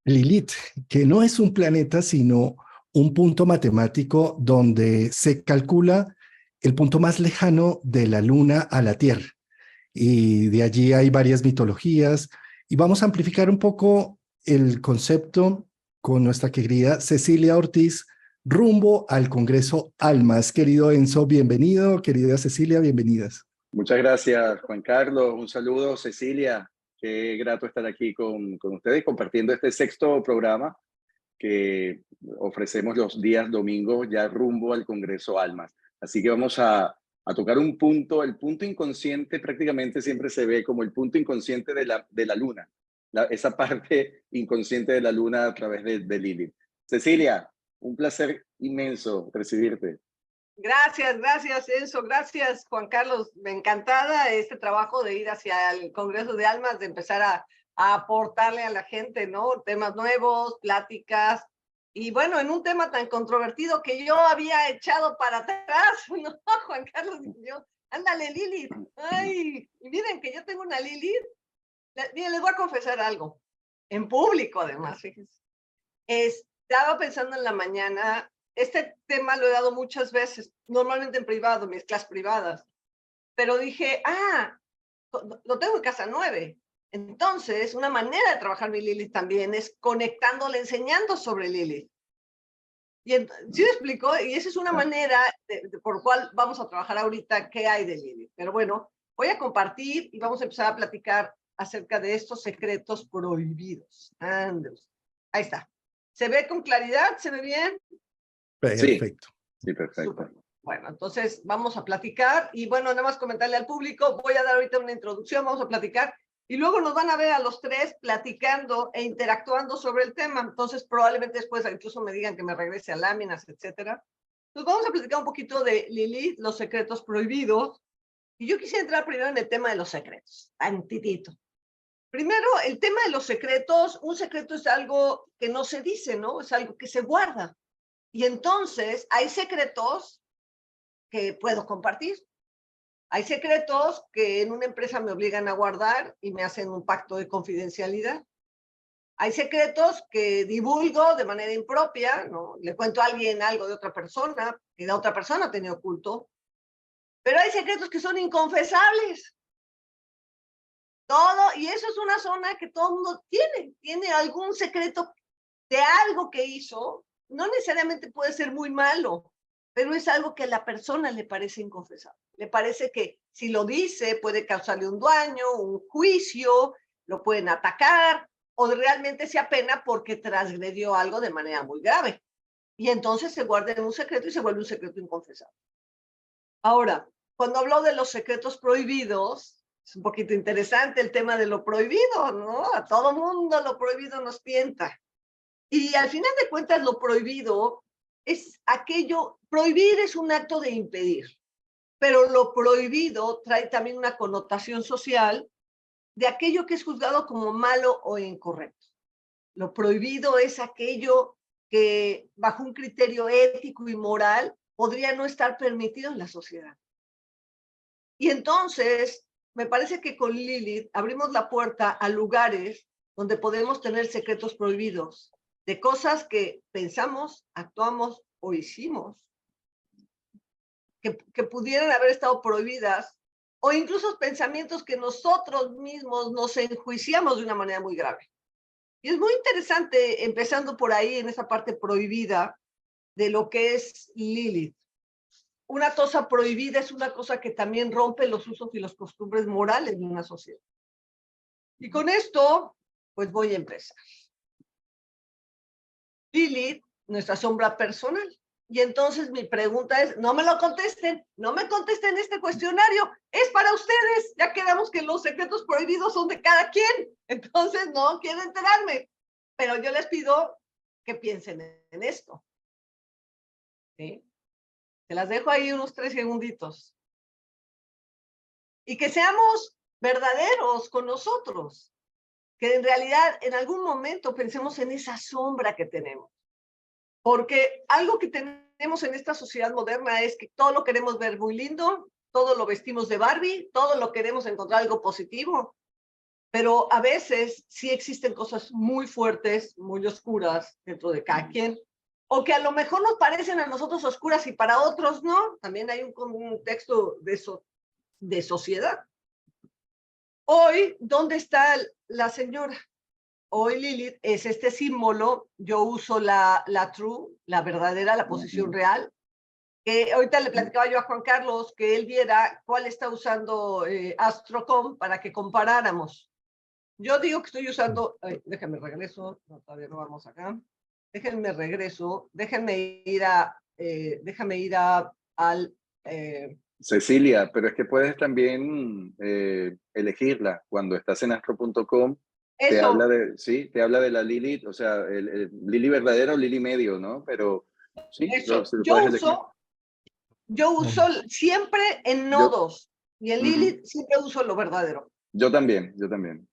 Lilith, que no es un planeta, sino un punto matemático donde se calcula el punto más lejano de la Luna a la Tierra. Y de allí hay varias mitologías. Y vamos a amplificar un poco el concepto con nuestra querida Cecilia Ortiz, rumbo al Congreso Almas. Querido Enzo, bienvenido. Querida Cecilia, bienvenidas. Muchas gracias, Juan Carlos. Un saludo, Cecilia. Qué grato estar aquí con ustedes compartiendo este sexto programa que ofrecemos los días domingos ya rumbo al Congreso Almas. Así que vamos a tocar un punto, el punto inconsciente prácticamente siempre se ve como el punto inconsciente de la luna, esa parte inconsciente de la luna a través de Lilith. Cecilia, un placer inmenso recibirte. Gracias, Enzo. Gracias, Juan Carlos. Me encantada este trabajo de ir hacia el Congreso de Almas, de empezar a aportarle a la gente, ¿no? Temas nuevos, pláticas. Y bueno, en un tema tan controvertido que yo había echado para atrás, ¿no? Juan Carlos y yo, ándale, Lilith. Ay, y miren que yo tengo una Lilith. Miren, les voy a confesar algo. En público, además, fíjense. Estaba pensando en la mañana. Este tema lo he dado muchas veces, normalmente en privado, mis clases privadas. Pero dije, lo tengo en casa 9. Entonces, una manera de trabajar mi Lilith también es conectándole, enseñando sobre Lilith. Y ¿sí me explico? Y esa es una manera por cual vamos a trabajar ahorita qué hay de Lilith. Pero bueno, voy a compartir y vamos a empezar a platicar acerca de estos secretos prohibidos. Ahí está. ¿Se ve con claridad? ¿Se ve bien? Perfecto. Sí, perfecto. Super. Bueno, entonces vamos a platicar y bueno, nada más comentarle al público, voy a dar ahorita una introducción, vamos a platicar y luego nos van a ver a los tres platicando e interactuando sobre el tema. Entonces probablemente después incluso me digan que me regrese a láminas, etcétera. Entonces vamos a platicar un poquito de Lilith, los secretos prohibidos. Y yo quisiera entrar primero en el tema de los secretos, tantitito. Primero, el tema de los secretos, un secreto es algo que no se dice, ¿no? Es algo que se guarda. Y entonces hay secretos que puedo compartir. Hay secretos que en una empresa me obligan a guardar y me hacen un pacto de confidencialidad. Hay secretos que divulgo de manera impropia, ¿no? Le cuento a alguien algo de otra persona que la otra persona tenía oculto. Pero hay secretos que son inconfesables. Todo, y eso es una zona que todo el mundo tiene algún secreto de algo que hizo. No necesariamente puede ser muy malo, pero es algo que a la persona le parece inconfesable. Le parece que si lo dice puede causarle un daño, un juicio, lo pueden atacar, o realmente se apena porque transgredió algo de manera muy grave. Y entonces se guarda en un secreto y se vuelve un secreto inconfesable. Ahora, cuando hablo de los secretos prohibidos, es un poquito interesante el tema de lo prohibido, ¿no? A todo mundo lo prohibido nos tienta. Y al final de cuentas, lo prohibido es aquello, prohibir es un acto de impedir, pero lo prohibido trae también una connotación social de aquello que es juzgado como malo o incorrecto. Lo prohibido es aquello que bajo un criterio ético y moral podría no estar permitido en la sociedad. Y entonces, me parece que con Lilith abrimos la puerta a lugares donde podemos tener secretos prohibidos de cosas que pensamos, actuamos o hicimos, que pudieran haber estado prohibidas, o incluso pensamientos que nosotros mismos nos enjuiciamos de una manera muy grave. Y es muy interesante, empezando por ahí en esa parte prohibida de lo que es Lilith. Una cosa prohibida es una cosa que también rompe los usos y las costumbres morales de una sociedad. Y con esto, pues voy a empezar. Lilith, nuestra sombra personal. Y entonces mi pregunta es, no me lo contesten, no me contesten este cuestionario, es para ustedes, ya quedamos que los secretos prohibidos son de cada quien, entonces no quiero enterarme, pero yo les pido que piensen en esto. ¿Sí? Se las dejo ahí unos 3 segunditos. Y que seamos verdaderos con nosotros, que en realidad en algún momento pensemos en esa sombra que tenemos. Porque algo que tenemos en esta sociedad moderna es que todo lo queremos ver muy lindo, todo lo vestimos de Barbie, todo lo queremos encontrar algo positivo, pero a veces sí existen cosas muy fuertes, muy oscuras dentro de cada quien, o que a lo mejor nos parecen a nosotros oscuras y para otros no. También hay un contexto de sociedad. Hoy, ¿dónde está la señora? Hoy Lilith es este símbolo. Yo uso la true, la verdadera, la posición real. Ahorita le platicaba yo a Juan Carlos que él viera cuál está usando Astrocom para que comparáramos. Yo digo que estoy usando, déjenme regreso, no, todavía no vamos acá. Déjenme regreso, déjenme ir al... Cecilia, pero es que puedes también elegirla. Cuando estás en astro.com, te habla eso, de, sí, te habla de la Lilith, o sea, el Lili verdadero o Lili medio, ¿no? Pero sí, eso. lo puedes elegir. Yo uso siempre en Yo, nodos y en ujú, Lilith siempre uso lo verdadero. yo también, yo también.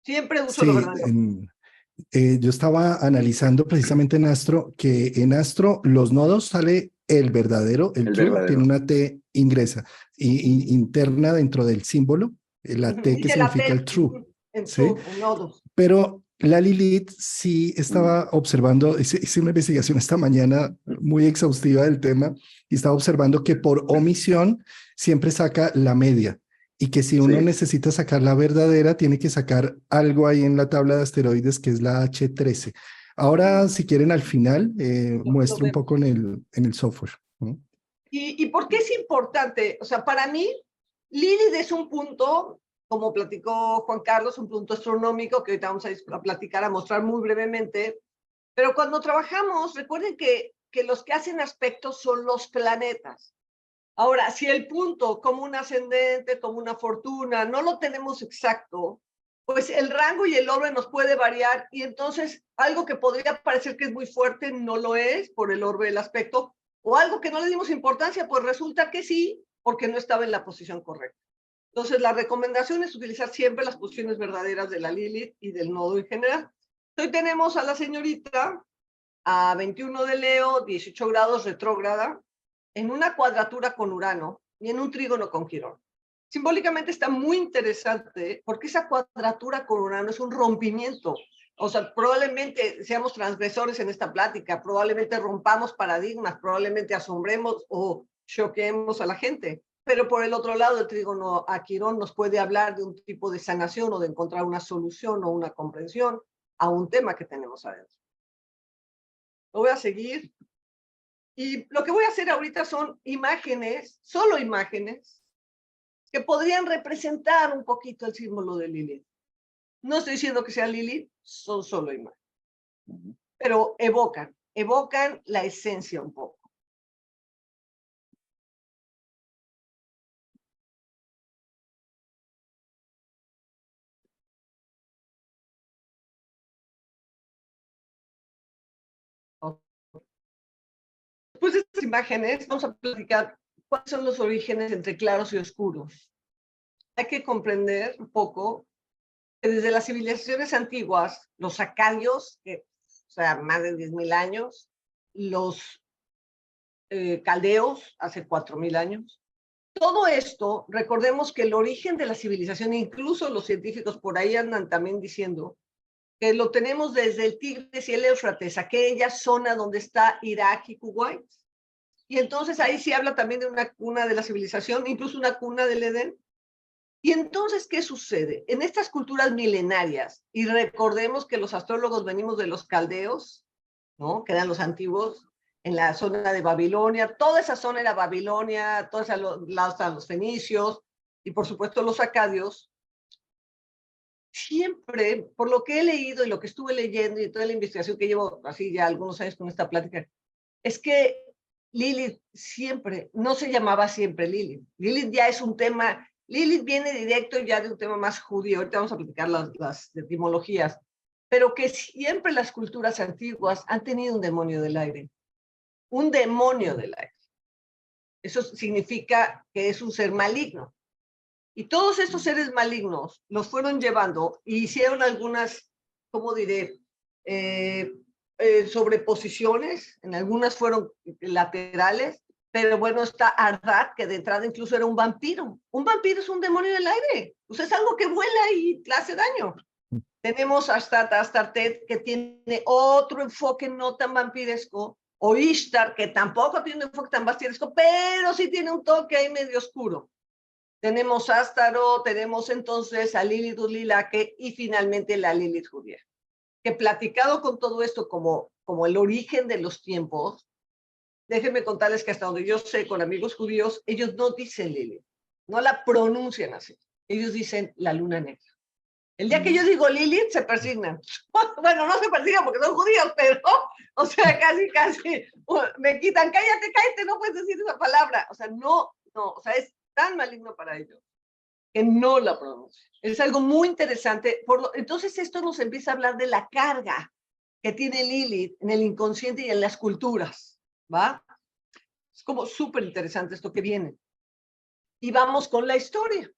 Siempre uso lo Sí, verdadero. yo estaba analizando precisamente en Astro que en Astro los nodos sale el verdadero, el El true, tiene verdadero. una T ingresa interna dentro del símbolo, la T que Dice la significa el T true, en ¿sí? true, en nodos. Pero la Lilith sí estaba observando, hice una investigación esta mañana muy exhaustiva del tema y estaba observando que por omisión siempre saca la media y que si uno Sí. necesita sacar la verdadera, tiene que sacar algo ahí en la tabla de asteroides que es la H13. Ahora, si quieren, al final Lo muestro un vemos. poco en el software, ¿no? ¿Y por qué es importante? O sea, para mí, Lilith es un punto, como platicó Juan Carlos, un punto astronómico que ahorita vamos a platicar, a mostrar muy brevemente. Pero cuando trabajamos, recuerden que los que hacen aspectos son los planetas. Ahora, si el punto como un ascendente, como una fortuna, no lo tenemos exacto, pues el rango y el orbe nos puede variar y entonces algo que podría parecer que es muy fuerte no lo es por el orbe del aspecto, o algo que no le dimos importancia, pues resulta que sí, porque no estaba en la posición correcta. Entonces, la recomendación es utilizar siempre las posiciones verdaderas de la Lilith y del nodo en general. Hoy tenemos a la señorita a 21 de Leo, 18 grados retrógrada, en una cuadratura con Urano y en un trígono con Quirón. Simbólicamente está muy interesante porque esa cuadratura con Urano es un rompimiento. O sea, probablemente seamos transgresores en esta plática, probablemente rompamos paradigmas, probablemente asombremos o choquemos a la gente. Pero por el otro lado, el trígono a Quirón nos puede hablar de un tipo de sanación o de encontrar una solución o una comprensión a un tema que tenemos adentro. Lo voy a seguir. Y lo que voy a hacer ahorita son imágenes, solo imágenes, que podrían representar un poquito el símbolo de Lilith. No estoy diciendo que sea Lilith, son solo imágenes. Pero evocan la esencia un poco. Después de estas imágenes, vamos a platicar cuáles son los orígenes entre claros y oscuros. Hay que comprender un poco que desde las civilizaciones antiguas, los acadios, o sea, más de 10.000 años, los caldeos, hace 4.000 años. Todo esto, recordemos que el origen de la civilización, incluso los científicos por ahí andan también diciendo que lo tenemos desde el Tigris y el Éufrates, aquella zona donde está Irak y Kuwait. Y entonces ahí se habla también de una cuna de la civilización, incluso una cuna del Edén. Y entonces, ¿qué sucede? En estas culturas milenarias, y recordemos que los astrólogos venimos de los caldeos, ¿no? Que eran los antiguos, en la zona de Babilonia, toda esa zona era Babilonia, todos los fenicios, y por supuesto los acadios. Siempre, por lo que he leído y lo que estuve leyendo y toda la investigación que llevo así ya algunos años con esta plática, es que Lilith siempre, no se llamaba siempre Lilith. Lilith ya es un tema, Lilith viene directo ya de un tema más judío, ahorita vamos a platicar las etimologías, pero que siempre las culturas antiguas han tenido un demonio del aire. Un demonio del aire. Eso significa que es un ser maligno. Y todos estos seres malignos los fueron llevando y hicieron algunas, ¿cómo diré? sobreposiciones, en algunas fueron laterales, pero bueno, está Ardat, que de entrada incluso era un vampiro. Un vampiro es un demonio del aire, o sea, es algo que vuela y le hace daño. Tenemos a Astartet, que tiene otro enfoque no tan vampiresco, o Ishtar, que tampoco tiene un enfoque tan vampiresco, pero sí tiene un toque ahí medio oscuro. Tenemos Astaroth, tenemos entonces a Lilith Ulilake y finalmente la Lilith judía. Que platicado con todo esto como el origen de los tiempos, déjenme contarles que hasta donde yo sé, con amigos judíos, ellos no dicen Lilith, no la pronuncian así. Ellos dicen la luna negra. El día que yo digo Lilith, se persignan. Bueno, no se persignan porque son judíos, pero, o sea, casi, me quitan, cállate, no puedes decir esa palabra. O sea, no, o sea, es tan maligno para ellos que no la pronuncian. Es algo muy interesante. Entonces, esto nos empieza a hablar de la carga que tiene Lilith en el inconsciente y en las culturas, ¿va? Es como súper interesante esto que viene. Y vamos con la historia.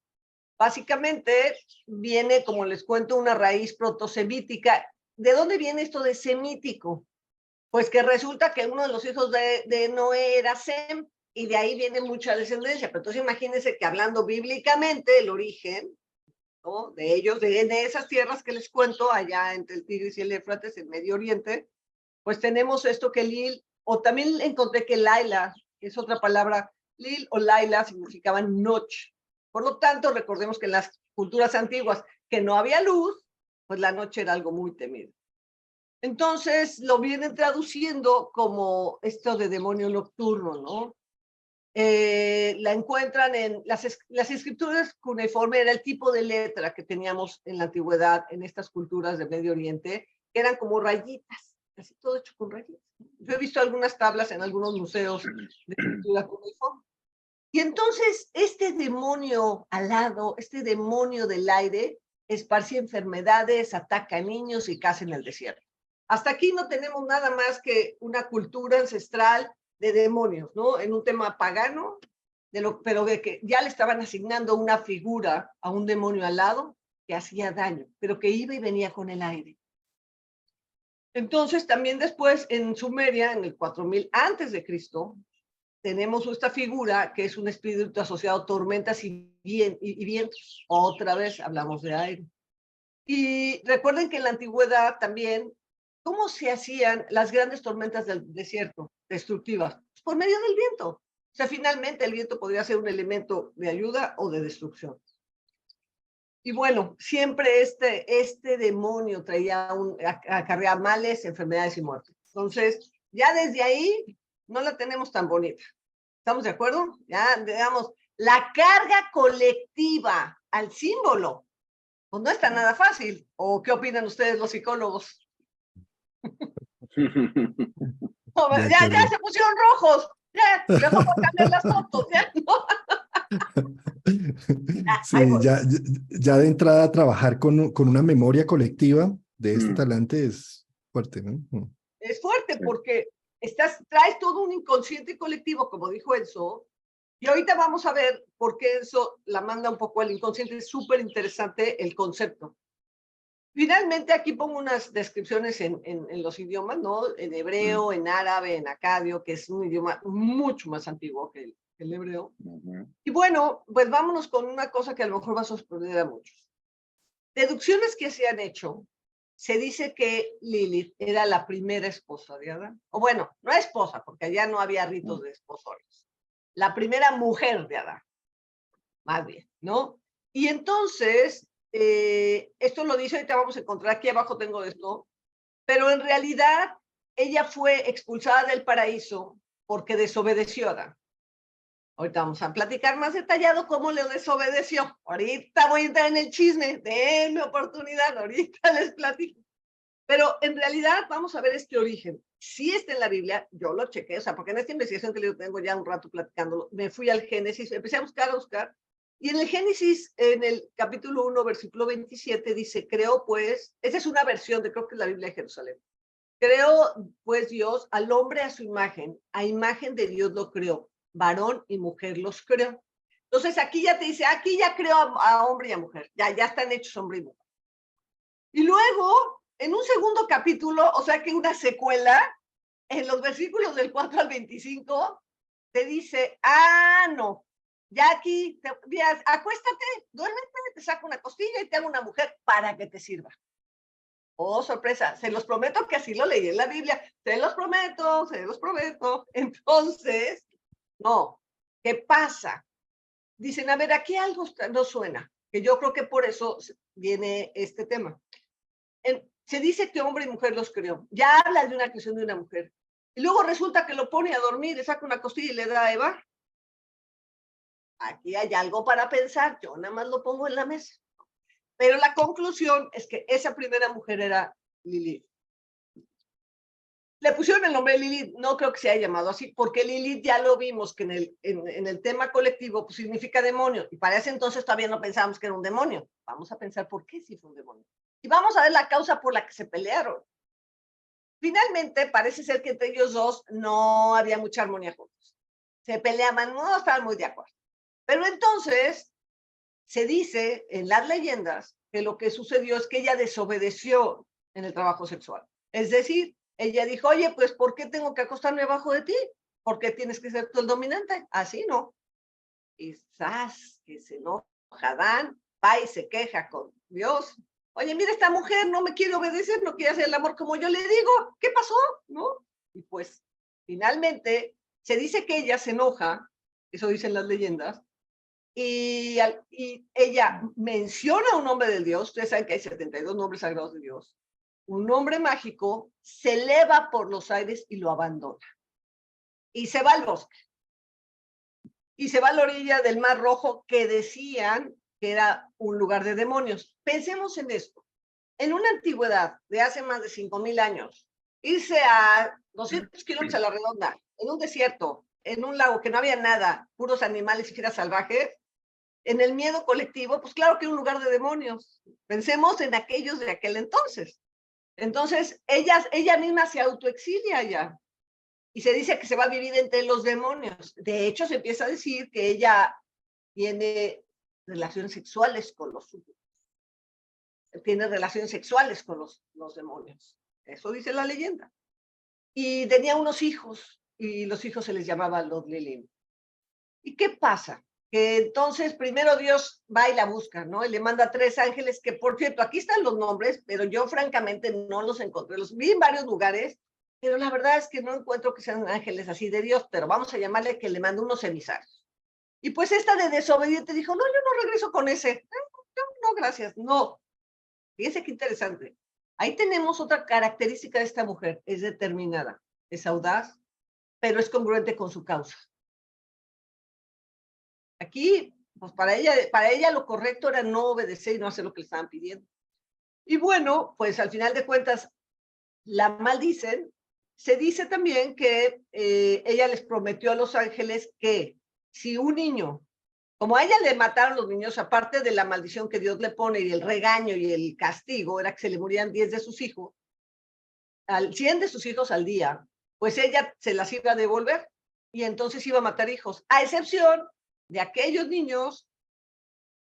Básicamente viene, como les cuento, una raíz protosemítica. ¿De dónde viene esto de semítico? Pues que resulta que uno de los hijos de Noé era Sem, y de ahí viene mucha descendencia. Pero entonces imagínense que hablando bíblicamente, el origen, ¿no?, de ellos, de esas tierras que les cuento, allá entre el Tigris y el Éufrates, en Medio Oriente, pues tenemos esto que Lil, o también encontré que Laila, que es otra palabra, Lil o Laila significaban noche. Por lo tanto, recordemos que en las culturas antiguas que no había luz, pues la noche era algo muy temido. Entonces lo vienen traduciendo como esto de demonio nocturno, ¿no? La encuentran en las escrituras cuneiforme, era el tipo de letra que teníamos en la antigüedad en estas culturas de Medio Oriente, que eran como rayitas, casi todo hecho con rayitas. Yo he visto algunas tablas en algunos museos de escritura cuneiforme. Y entonces este demonio alado, este demonio del aire, esparcía enfermedades, ataca a niños y caza en el desierto. Hasta aquí no tenemos nada más que una cultura ancestral de demonios, ¿no? En un tema pagano, pero de que ya le estaban asignando una figura a un demonio alado que hacía daño, pero que iba y venía con el aire. Entonces también después en Sumeria, en el 4000 antes de Cristo, tenemos esta figura que es un espíritu asociado a tormentas y vientos. Otra vez hablamos de aire. Y recuerden que en la antigüedad también, ¿cómo se hacían las grandes tormentas del desierto destructivas? Por medio del viento. O sea, finalmente el viento podría ser un elemento de ayuda o de destrucción. Y bueno, siempre este demonio acarrea males, enfermedades y muerte. Entonces, ya desde ahí no la tenemos tan bonita. ¿Estamos de acuerdo? Ya, digamos, la carga colectiva al símbolo, pues no está nada fácil. ¿O qué opinan ustedes, los psicólogos? Ya se pusieron rojos. Ya, mejor cambiar las fotos. Ya, ¿no? Sí, ya de entrada trabajar con una memoria colectiva de este talante es fuerte, ¿no? Es fuerte porque traes todo un inconsciente colectivo, como dijo Enzo, y ahorita vamos a ver por qué Enzo la manda un poco al inconsciente. Es súper interesante el concepto. Finalmente aquí pongo unas descripciones en los idiomas, ¿no? En hebreo, en árabe, en acadio, que es un idioma mucho más antiguo que el hebreo. Y bueno, pues vámonos con una cosa que a lo mejor va a sorprender a muchos. Deducciones que se han hecho. Se dice que Lilith era la primera esposa de Adán. O bueno, no esposa, porque allá no había ritos de esposorios. La primera mujer de Adán, más bien, ¿no? Y entonces, esto lo dice, ahorita vamos a encontrar, aquí abajo tengo esto, pero en realidad ella fue expulsada del paraíso porque desobedeció a Adán. Ahorita vamos a platicar más detallado cómo le desobedeció. Ahorita voy a entrar en el chisme, denme oportunidad, ahorita les platico. Pero en realidad vamos a ver este origen. Sí está en la Biblia, yo lo chequé, o sea, porque en esta investigación que yo tengo ya un rato platicándolo, me fui al Génesis, empecé a buscar, y en el Génesis, en el capítulo 1, versículo 27, dice, creó pues, esa es una versión de, creo que es la Biblia de Jerusalén, creó pues Dios al hombre a su imagen, a imagen de Dios lo creó, varón y mujer los creó. Entonces aquí ya te dice, aquí ya creó a hombre y a mujer, ya están hechos hombre y mujer. Y luego en un segundo capítulo, o sea que una secuela, en los versículos del 4 al 25, te dice, no, ya aquí, mira, acuéstate, duérmete, te saco una costilla y te hago una mujer para que te sirva. Oh, sorpresa, se los prometo que así lo leí en la Biblia, se los prometo, se los prometo. Entonces, no, ¿qué pasa? Dicen, a ver, aquí algo no suena, que yo creo que por eso viene este tema. Se dice que hombre y mujer los creó, ya habla de una creación de una mujer, y luego resulta que lo pone a dormir, le saca una costilla y le da a Eva. Aquí hay algo para pensar, yo nada más lo pongo en la mesa. Pero la conclusión es que esa primera mujer era Lilith. Le pusieron el nombre de Lilith, no creo que se haya llamado así, porque Lilith ya lo vimos que en el tema colectivo pues, significa demonio, y para ese entonces todavía no pensábamos que era un demonio. Vamos a pensar por qué sí fue un demonio. Y vamos a ver la causa por la que se pelearon. Finalmente, parece ser que entre ellos dos no había mucha armonía juntos. Se peleaban, no estaban muy de acuerdo. Pero entonces, se dice en las leyendas que lo que sucedió es que ella desobedeció en el trabajo sexual. Es decir, ella dijo, oye, pues, ¿por qué tengo que acostarme abajo de ti? ¿Por qué tienes que ser tú el dominante? Así no. Quizás que se enoja Adán, va y se queja con Dios. Oye, mira, esta mujer no me quiere obedecer, no quiere hacer el amor como yo le digo. ¿Qué pasó? ¿No? Y pues, finalmente, se dice que ella se enoja, eso dicen las leyendas, y ella menciona un nombre de Dios. Ustedes saben que hay 72 nombres sagrados de Dios. Un nombre mágico se eleva por los aires y lo abandona. Y se va al bosque. Y se va a la orilla del Mar Rojo, que decían que era un lugar de demonios. Pensemos en esto. En una antigüedad de hace más de 5,000 años, irse a 200 kilómetros a la redonda, en un desierto, en un lago que no había nada, puros animales y fieras salvajes, en el miedo colectivo, pues claro que era un lugar de demonios. Pensemos en aquellos de aquel entonces. Entonces, ella misma se autoexilia ya. Y se dice que se va a vivir entre los demonios. De hecho, se empieza a decir que ella tiene relaciones sexuales con los súbditos. Tiene relaciones sexuales con los demonios. Eso dice la leyenda. Y tenía unos hijos, y los hijos se les llamaba los Lilith. ¿Y qué pasa? Que entonces primero Dios va y la busca, ¿no? Y le manda 3 ángeles, que por cierto, aquí están los nombres, pero yo francamente no los encontré. Los vi en varios lugares, pero la verdad es que no encuentro que sean ángeles así de Dios, pero vamos a llamarle que le mandó unos emisarios. Y pues esta de desobediente dijo, no, yo no regreso con ese. No, gracias, no. Fíjense qué interesante. Ahí tenemos otra característica de esta mujer, es determinada, es audaz, pero es congruente con su causa. Aquí, pues para ella lo correcto era no obedecer y no hacer lo que le estaban pidiendo. Y bueno, pues al final de cuentas, la maldicen. Se dice también que ella les prometió a los ángeles que si un niño, como a ella le mataron los niños, aparte de la maldición que Dios le pone y el regaño y el castigo, era que se le morían 10 de sus hijos, 100 de sus hijos al día, pues ella se las iba a devolver y entonces iba a matar hijos, a excepción de aquellos niños,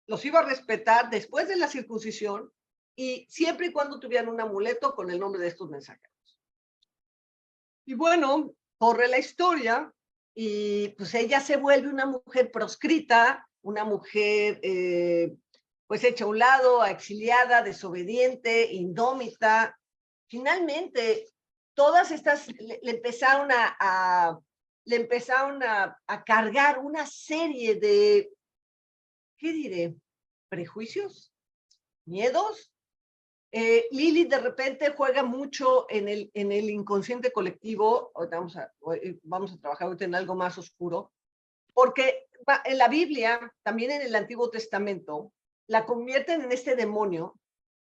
los iba a respetar después de la circuncisión y siempre y cuando tuvieran un amuleto con el nombre de estos mensajeros. Y bueno, corre la historia y pues ella se vuelve una mujer proscrita, una mujer pues hecha a un lado, exiliada, desobediente, indómita. Finalmente, todas estas le empezaron a cargar una serie de, ¿qué diré? ¿Prejuicios? ¿Miedos? Lilith de repente juega mucho en el inconsciente colectivo. Vamos a trabajar ahorita en algo más oscuro, porque en la Biblia, también en el Antiguo Testamento, la convierten en este demonio,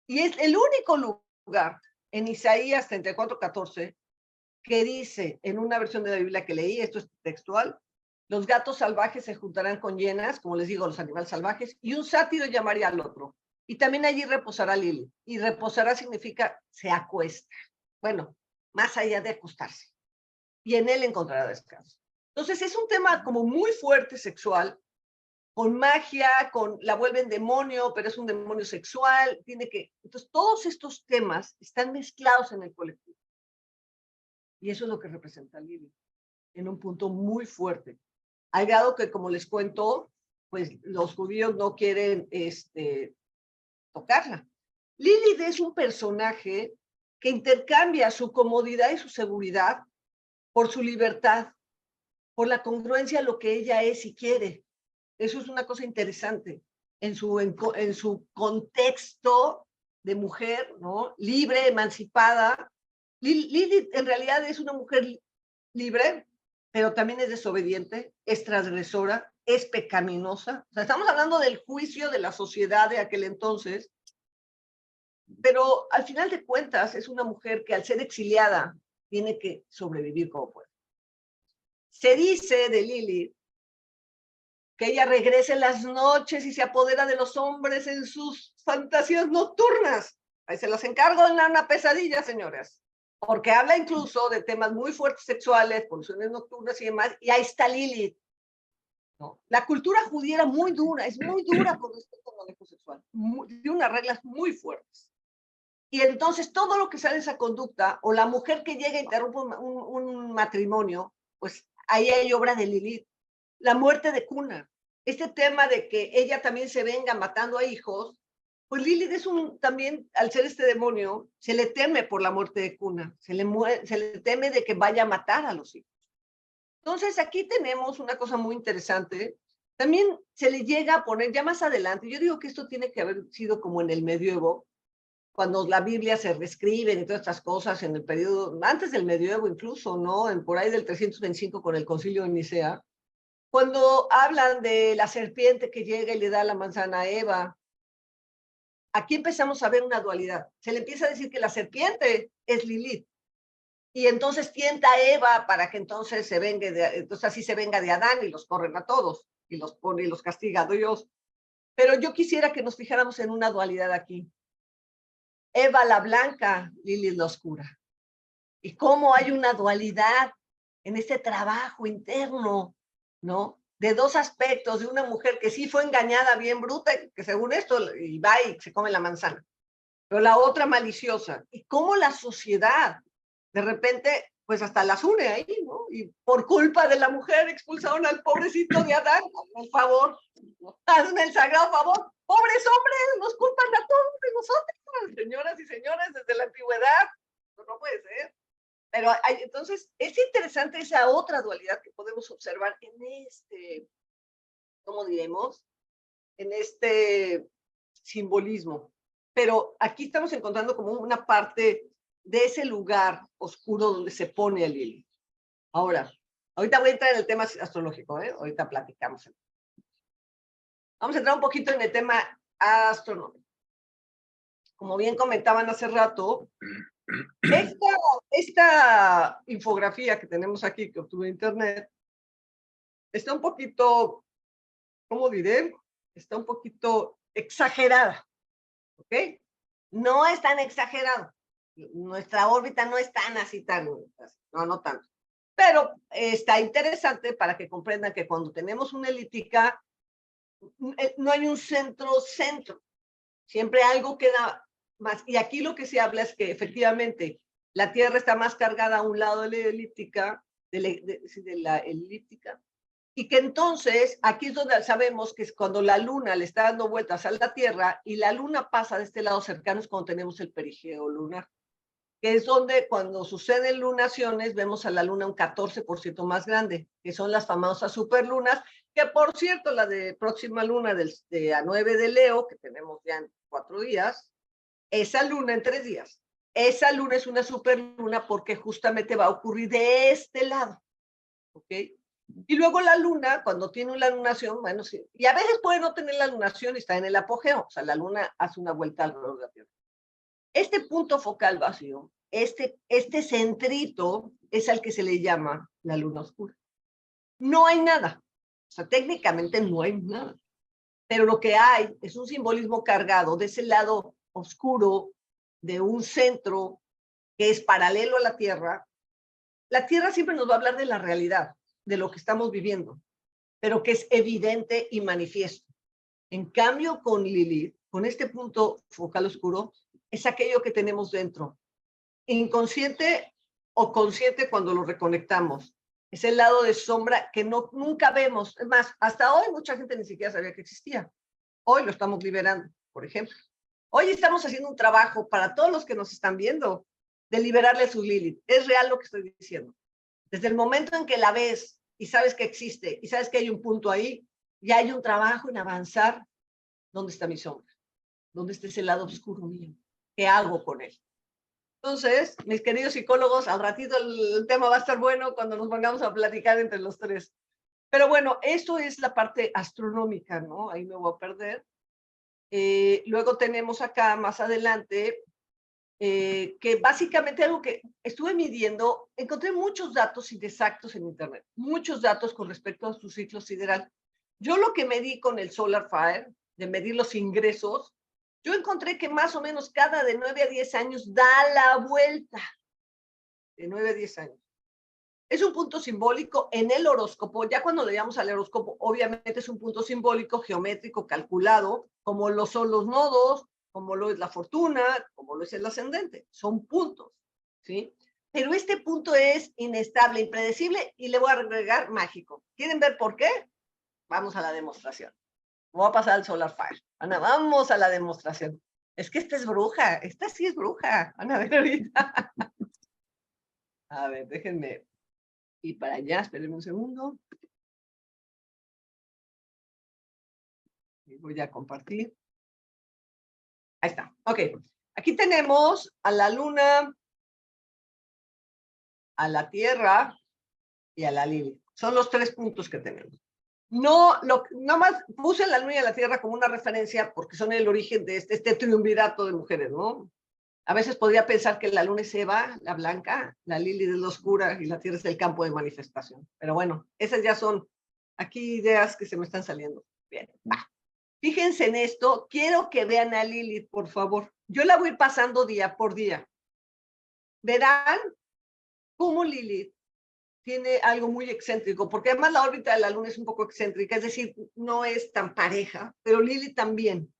y es el único lugar en Isaías 34:14 que dice, en una versión de la Biblia que leí, esto es textual, los gatos salvajes se juntarán con hienas, como les digo, los animales salvajes, y un sátiro llamaría al otro. Y también allí reposará Lilith. Y reposará significa se acuesta. Bueno, más allá de acostarse. Y en él encontrará descanso. Entonces es un tema como muy fuerte sexual, con magia, la vuelven demonio, pero es un demonio sexual, entonces todos estos temas están mezclados en el colectivo. Y eso es lo que representa Lilith, en un punto muy fuerte. Al grado que, como les cuento, pues los judíos no quieren tocarla. Lilith es un personaje que intercambia su comodidad y su seguridad por su libertad, por la congruencia a lo que ella es y quiere. Eso es una cosa interesante en su contexto de mujer, ¿no? Libre, emancipada. Lilith en realidad es una mujer libre, pero también es desobediente, es transgresora, es pecaminosa. O sea, estamos hablando del juicio de la sociedad de aquel entonces, pero al final de cuentas es una mujer que al ser exiliada tiene que sobrevivir como puede. Se dice de Lilith que ella regresa en las noches y se apodera de los hombres en sus fantasías nocturnas. Ahí se las encargo en una pesadilla, señoras, porque habla incluso de temas muy fuertes sexuales, pulsiones nocturnas y demás, y ahí está Lilith. ¿No? La cultura judía era muy dura, es muy dura con respecto al manejo sexual, de unas reglas muy fuertes. Y entonces todo lo que sale de esa conducta, o la mujer que llega e interrumpe un matrimonio, pues ahí hay obra de Lilith. La muerte de Cuna, este tema de que ella también se venga matando a hijos, pues Lilith es también, al ser este demonio, se le teme por la muerte de Cuna, se le teme de que vaya a matar a los hijos. Entonces aquí tenemos una cosa muy interesante, también se le llega a poner, ya más adelante, yo digo que esto tiene que haber sido como en el medioevo, cuando la Biblia se reescribe y todas estas cosas en el periodo, antes del medioevo incluso, ¿no? Por ahí del 325 con el concilio de Nicea, cuando hablan de la serpiente que llega y le da la manzana a Eva, aquí empezamos a ver una dualidad. Se le empieza a decir que la serpiente es Lilith, y entonces tienta a Eva para que entonces entonces así se venga de Adán y los corren a todos, y los pone y los castiga a Dios. Pero yo quisiera que nos fijáramos en una dualidad aquí. Eva la blanca, Lilith la oscura. Y cómo hay una dualidad en este trabajo interno, ¿no? De dos aspectos, de una mujer que sí fue engañada bien bruta, que según esto, y va y se come la manzana, pero la otra maliciosa. Y cómo la sociedad, de repente, pues hasta las une ahí, ¿no? Y por culpa de la mujer expulsaron al pobrecito de Adán, por favor, hazme el sagrado favor. Pobres hombres, nos culpan a todos de nosotros, señoras y señores, desde la antigüedad. No puede ser. Pero entonces es interesante esa otra dualidad que podemos observar en ¿cómo diremos? En este simbolismo. Pero aquí estamos encontrando como una parte de ese lugar oscuro donde se pone a Lilith. Ahora, ahorita voy a entrar en el tema astrológico, ¿eh? Ahorita platicamos. Vamos a entrar un poquito en el tema astronómico. Como bien comentaban hace rato, esta infografía que tenemos aquí, que obtuve en internet, está un poquito, ¿cómo diré? Está un poquito exagerada, ¿ok? No es tan exagerado. Nuestra órbita no es tan así, no tanto. Pero está interesante para que comprendan que cuando tenemos una elíptica, no hay un centro. Siempre algo queda más. Y aquí lo que se habla es que efectivamente la Tierra está más cargada a un lado de la elíptica, de la elíptica, y que entonces aquí es donde sabemos que es cuando la Luna le está dando vueltas a la Tierra y la Luna pasa de este lado cercano, es cuando tenemos el perigeo lunar, que es donde cuando suceden lunaciones vemos a la Luna un 14% más grande, que son las famosas superlunas, que por cierto la de próxima Luna de A9 de Leo, que tenemos ya en 4 días, esa Luna en 3 días, esa Luna es una superluna porque justamente va a ocurrir de este lado, ¿ok? Y luego la Luna, cuando tiene una lunación, bueno, sí, y a veces puede no tener la lunación y está en el apogeo, o sea, la Luna hace una vuelta alrededor de la Tierra. Este punto focal vacío, este centrito, es al que se le llama la luna oscura. No hay nada, o sea, técnicamente no hay nada, pero lo que hay es un simbolismo cargado de ese lado oscuro, de un centro que es paralelo a la Tierra. La Tierra siempre nos va a hablar de la realidad, de lo que estamos viviendo. pero que es evidente y manifiesto. En cambio, con Lilith, con este punto focal oscuro, es aquello que tenemos dentro, inconsciente o consciente cuando lo reconectamos. Es el lado de sombra que nunca vemos. Es más, hasta hoy mucha gente ni siquiera sabía que existía. Hoy lo estamos liberando, por ejemplo. Hoy estamos haciendo un trabajo para todos los que nos están viendo de liberarle a su Lilith. Es real lo que estoy diciendo. Desde el momento en que la ves y sabes que existe y sabes que hay un punto ahí, ya hay un trabajo en avanzar. ¿Dónde está mi sombra? ¿Dónde está ese lado oscuro mío? ¿Qué hago con él? Entonces, mis queridos psicólogos, al ratito el tema va a estar bueno cuando nos pongamos a platicar entre los tres. Pero bueno, esto es la parte astronómica, ¿no? Ahí me voy a perder. Luego tenemos acá, más adelante, que básicamente algo que estuve midiendo, encontré muchos datos inexactos en Internet, muchos datos con respecto a su ciclo sideral. Yo lo que medí con el Solar Fire, de medir los ingresos, yo encontré que más o menos cada de 9 a 10 años da la vuelta. De 9 a 10 años. Es un punto simbólico en el horóscopo. Ya cuando le llamamos al horóscopo, obviamente es un punto simbólico, geométrico, calculado, como lo son los nodos, como lo es la fortuna, como lo es el ascendente. Son puntos, ¿sí? Pero este punto es inestable, impredecible y le voy a agregar mágico. ¿Quieren ver por qué? Vamos a la demostración. Voy a pasar al Solar Fire. Ana, vamos a la demostración. Es que esta es bruja. Esta sí es bruja. Van a ver ahorita. A ver, déjenme ir para allá. Espérenme un segundo. Y voy a compartir. Ahí está. Ok. Aquí tenemos a la luna, a la tierra y a la Lilith. Son los tres puntos que tenemos. No más puse la luna y a la tierra como una referencia porque son el origen de este triunvirato de mujeres, ¿no? A veces podría pensar que la luna es Eva, la blanca, la Lilith es la oscura y la tierra es el campo de manifestación. Pero bueno, esas ya son aquí ideas que se me están saliendo. Bien, va. Fíjense en esto. Quiero que vean a Lilith, por favor. Yo la voy pasando día por día. Verán cómo Lilith tiene algo muy excéntrico, porque además la órbita de la luna es un poco excéntrica, es decir, no es tan pareja, pero Lilith también.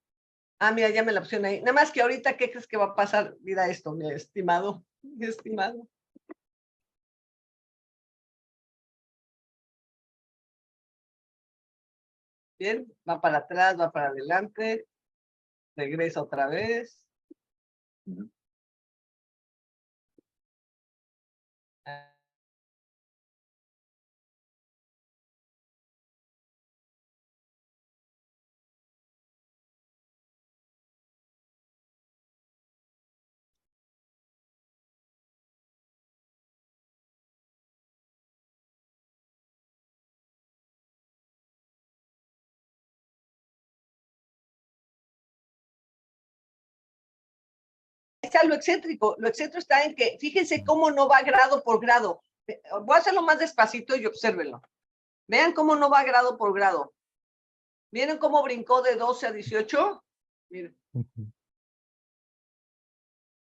Ah, mira, ya me la opción ahí. Nada más que ahorita, ¿qué crees que va a pasar? Mira esto, mi estimado, mi estimado. Bien, va para atrás, va para adelante, regresa otra vez. Está lo excéntrico. Lo excéntrico está en que, fíjense cómo no va grado por grado. Voy a hacerlo más despacito y obsérvenlo. Vean cómo no va grado por grado. ¿Vieron cómo brincó de 12 a 18? Miren.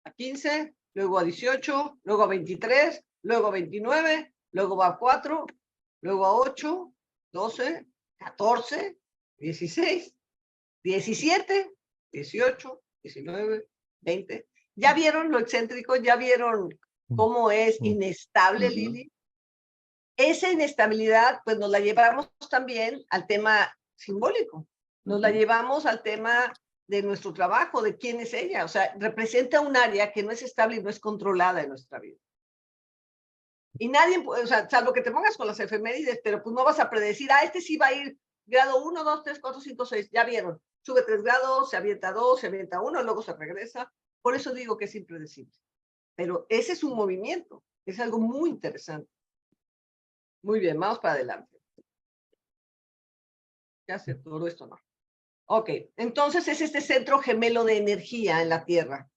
A 15, luego a 18, luego a 23, luego a 29, luego va a 4, luego a 8, 12, 14, 16, 17, 18, 19, 20. ¿Ya vieron lo excéntrico? ¿Ya vieron cómo es inestable Lili? Esa inestabilidad, pues nos la llevamos también al tema simbólico. Nos la llevamos al tema de nuestro trabajo, de quién es ella. O sea, representa un área que no es estable y no es controlada en nuestra vida. Y nadie, o sea, salvo que te pongas con las efemérides, pero pues no vas a predecir, este sí va a ir grado 1, 2, 3, 4, 5, 6. Ya vieron, sube 3 grados, se avienta 2, se avienta 1, luego se regresa. Por eso digo que es impredecible. Pero ese es un movimiento, es algo muy interesante. Muy bien, vamos para adelante. Ya se todo esto, ¿no? Ok, entonces es este centro gemelo de energía en la Tierra.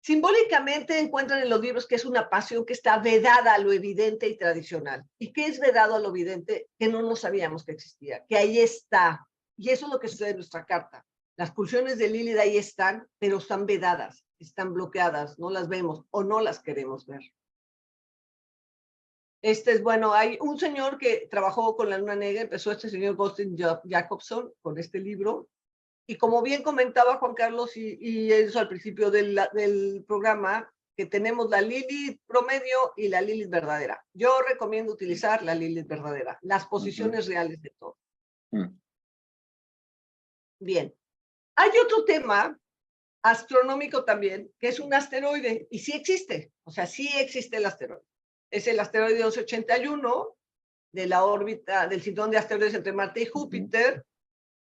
Simbólicamente encuentran en los libros que es una pasión que está vedada a lo evidente y tradicional. ¿Y qué es vedado a lo evidente? Que no lo sabíamos que existía, que ahí está. Y eso es lo que sucede en nuestra carta. Las pulsiones de Lilith ahí están, pero están vedadas, están bloqueadas, no las vemos o no las queremos ver. Bueno, hay un señor que trabajó con la luna negra, empezó este señor Gustin Jacobson con este libro, y como bien comentaba Juan Carlos y eso al principio del programa, que tenemos la Lilith promedio y la Lilith verdadera. Yo recomiendo utilizar la Lilith verdadera, las posiciones reales de todo. Bien. Hay otro tema astronómico también, que es un asteroide, y sí existe, o sea, sí existe el asteroide. Es el asteroide 1181 de la órbita del cinturón de asteroides entre Marte y Júpiter,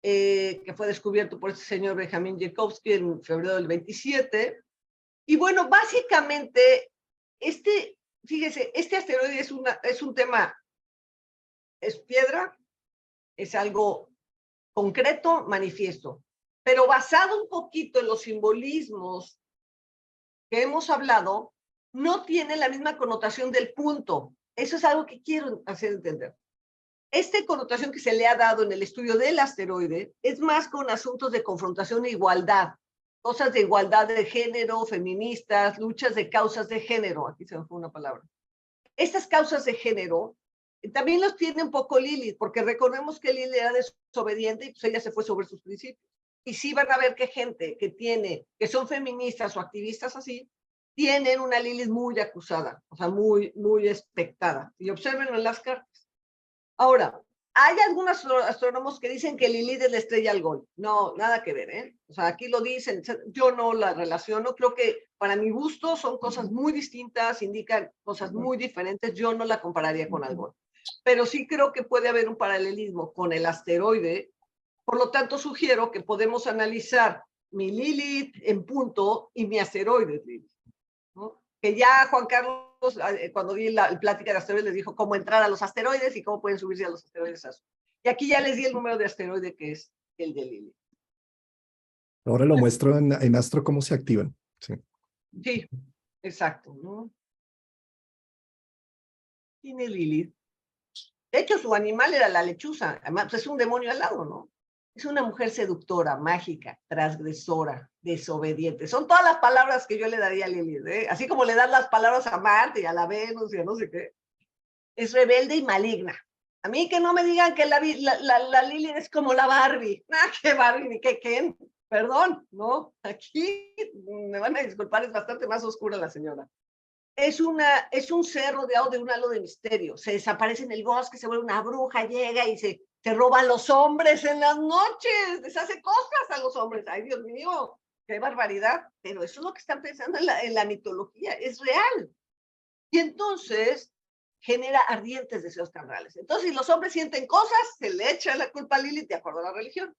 que fue descubierto por este señor Benjamin Jankowski en febrero del 27. Y bueno, básicamente, fíjese, este asteroide es un tema, es piedra, es algo concreto, manifiesto, pero basado un poquito en los simbolismos que hemos hablado, no tiene la misma connotación del punto. Eso es algo que quiero hacer entender. Esta connotación que se le ha dado en el estudio del asteroide es más con asuntos de confrontación e igualdad, cosas de igualdad de género, feministas, luchas de causas de género. Aquí se me fue una palabra. Estas causas de género también los tiene un poco Lilith, porque recordemos que Lilith era desobediente y pues ella se fue sobre sus principios. Y sí van a ver que gente que son feministas o activistas así, tienen una Lilith muy acusada, o sea, muy, muy expectada. Y observen en las cartas. Ahora, hay algunos astrónomos que dicen que Lilith es la estrella al gol. No, nada que ver, ¿eh? O sea, aquí lo dicen, yo no la relaciono, creo que para mi gusto son cosas muy distintas, indican cosas muy diferentes, yo no la compararía con Algol. Pero sí creo que puede haber un paralelismo con el asteroide, por lo tanto sugiero que podemos analizar mi Lilith en punto y mi asteroide Lilith, ¿no? Que ya Juan Carlos, cuando di la plática de asteroides, les dijo cómo entrar a los asteroides y cómo pueden subirse a los asteroides. Y aquí ya les di el número de asteroide que es el de Lilith. Ahora lo muestro en Astro cómo se activan. Sí, sí, exacto, ¿no? Tiene Lilith. De hecho, su animal era la lechuza. Además, pues es un demonio al lado, ¿no? Es una mujer seductora, mágica, transgresora, desobediente. Son todas las palabras que yo le daría a Lilith, ¿eh? Así como le dan las palabras a Marte y a la Venus y a no sé qué. Es rebelde y maligna. A mí que no me digan que la Lilith es como la Barbie. Ah, qué Barbie ni qué Ken. Perdón, ¿no? Aquí me van a disculpar, es bastante más oscura la señora. Es un ser rodeado de un halo de misterio. Se desaparece en el bosque, se vuelve una bruja, llega y se roba a los hombres en las noches, les hace cosas a los hombres. Ay, Dios mío, qué barbaridad. Pero eso es lo que están pensando en la mitología, es real. Y entonces genera ardientes deseos carnales. Entonces, si los hombres sienten cosas, se le echa la culpa a Lilith de acuerdo a la religión.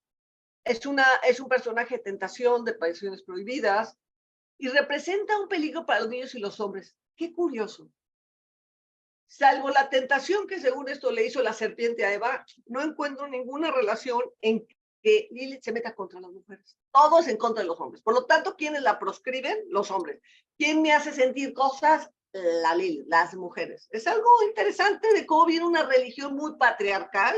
Es un personaje de tentación, de pasiones prohibidas, y representa un peligro para los niños y los hombres. Qué curioso. Salvo la tentación que según esto le hizo la serpiente a Eva, no encuentro ninguna relación en que Lilith se meta contra las mujeres. Todo es en contra de los hombres. Por lo tanto, ¿quiénes la proscriben? Los hombres. ¿Quién me hace sentir cosas? La Lilith, las mujeres. Es algo interesante de cómo viene una religión muy patriarcal,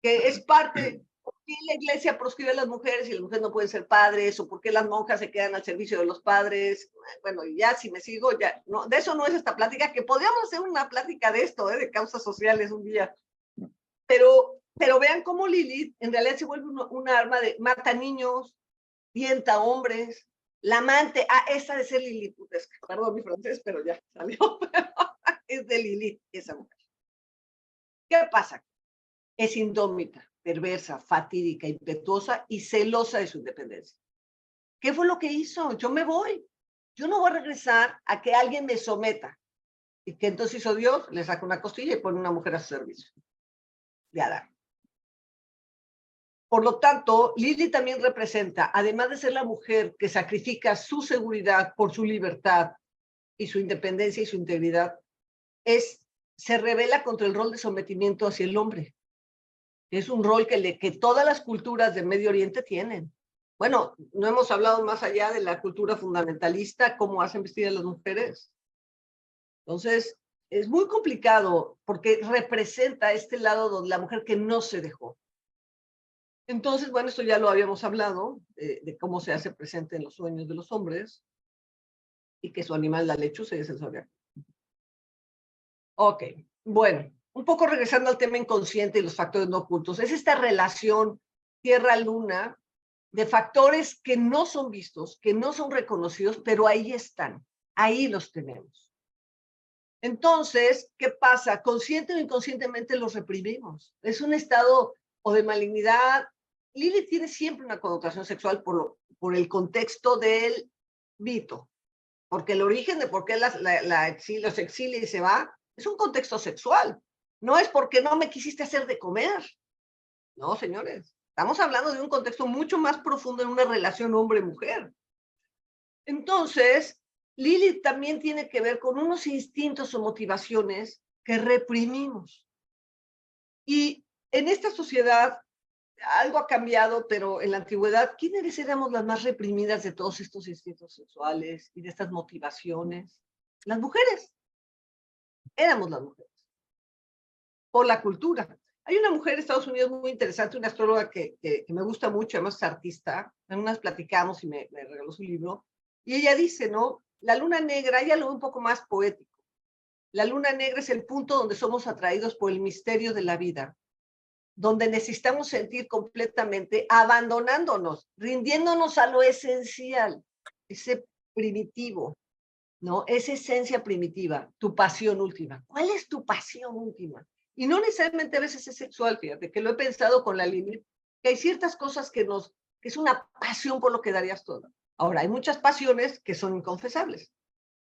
que es parte... ¿Por qué la iglesia proscribe a las mujeres y las mujeres no pueden ser padres? ¿O por qué las monjas se quedan al servicio de los padres? Bueno, y ya si me sigo, ya no, de eso no es esta plática, que podríamos hacer una plática de esto, de causas sociales un día. Pero vean cómo Lilith en realidad se vuelve un arma de mata niños, tienta hombres, la amante, esa de ser liliputesca, perdón mi francés, pero ya salió, es de Lilith esa mujer. ¿Qué pasa? Es indómita, perversa, fatídica, impetuosa y celosa de su independencia. ¿Qué fue lo que hizo? Yo me voy. Yo no voy a regresar a que alguien me someta. ¿Y que entonces hizo Dios? Le saca una costilla y pone una mujer a su servicio. De Adán. Por lo tanto, Lilith también representa, además de ser la mujer que sacrifica su seguridad por su libertad y su independencia y su integridad, se revela contra el rol de sometimiento hacia el hombre. Es un rol que todas las culturas del Medio Oriente tienen. Bueno, no hemos hablado más allá de la cultura fundamentalista, cómo hacen vestir a las mujeres. Entonces, es muy complicado porque representa este lado de la mujer que no se dejó. Entonces, bueno, esto ya lo habíamos hablado, de cómo se hace presente en los sueños de los hombres y que su animal, la lechuza, es el zodiaco. Ok, bueno, un poco regresando al tema inconsciente y los factores no ocultos. Es esta relación Tierra-Luna de factores que no son vistos, que no son reconocidos, pero ahí están, ahí los tenemos. Entonces, ¿qué pasa? Consciente o inconscientemente los reprimimos. Es un estado o de malignidad. Lilith tiene siempre una connotación sexual por el contexto del mito, porque el origen de por qué los exilia y se va es un contexto sexual. No es porque no me quisiste hacer de comer. No, señores. Estamos hablando de un contexto mucho más profundo en una relación hombre-mujer. Entonces, Lilith también tiene que ver con unos instintos o motivaciones que reprimimos. Y en esta sociedad algo ha cambiado, pero en la antigüedad, ¿quiénes éramos las más reprimidas de todos estos instintos sexuales y de estas motivaciones? Las mujeres. Éramos las mujeres. Por la cultura. Hay una mujer en Estados Unidos muy interesante, una astróloga que me gusta mucho, además es artista. En unas platicamos y me regaló su libro. Y ella dice, ¿no? La luna negra, ella lo ve un poco más poético. La luna negra es el punto donde somos atraídos por el misterio de la vida, donde necesitamos sentir completamente, abandonándonos, rindiéndonos a lo esencial, ese primitivo, ¿no? Esa esencia primitiva, tu pasión última. ¿Cuál es tu pasión última? Y no necesariamente a veces es sexual, fíjate, que lo he pensado con la Lilith, que hay ciertas cosas que es una pasión por lo que darías todo. Ahora, hay muchas pasiones que son inconfesables.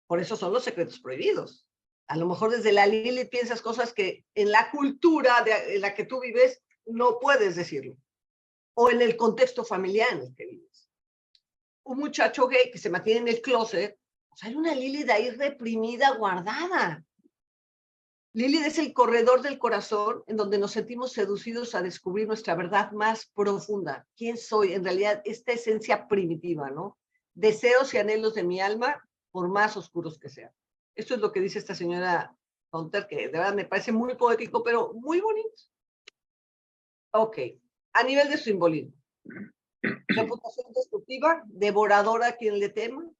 Por eso son los secretos prohibidos. A lo mejor desde la Lilith piensas cosas que en la cultura en la que tú vives no puedes decirlo. O en el contexto familiar en el que vives. Un muchacho gay que se mantiene en el closet, pues hay una Lilith ahí reprimida, guardada. Lilith es el corredor del corazón en donde nos sentimos seducidos a descubrir nuestra verdad más profunda. ¿Quién soy? En realidad, esta esencia primitiva, ¿no? Deseos y anhelos de mi alma, por más oscuros que sean. Esto es lo que dice esta señora Hunter, que de verdad me parece muy poético, pero muy bonito. Ok, a nivel de simbolismo. Reputación destructiva, devoradora a quien le tema,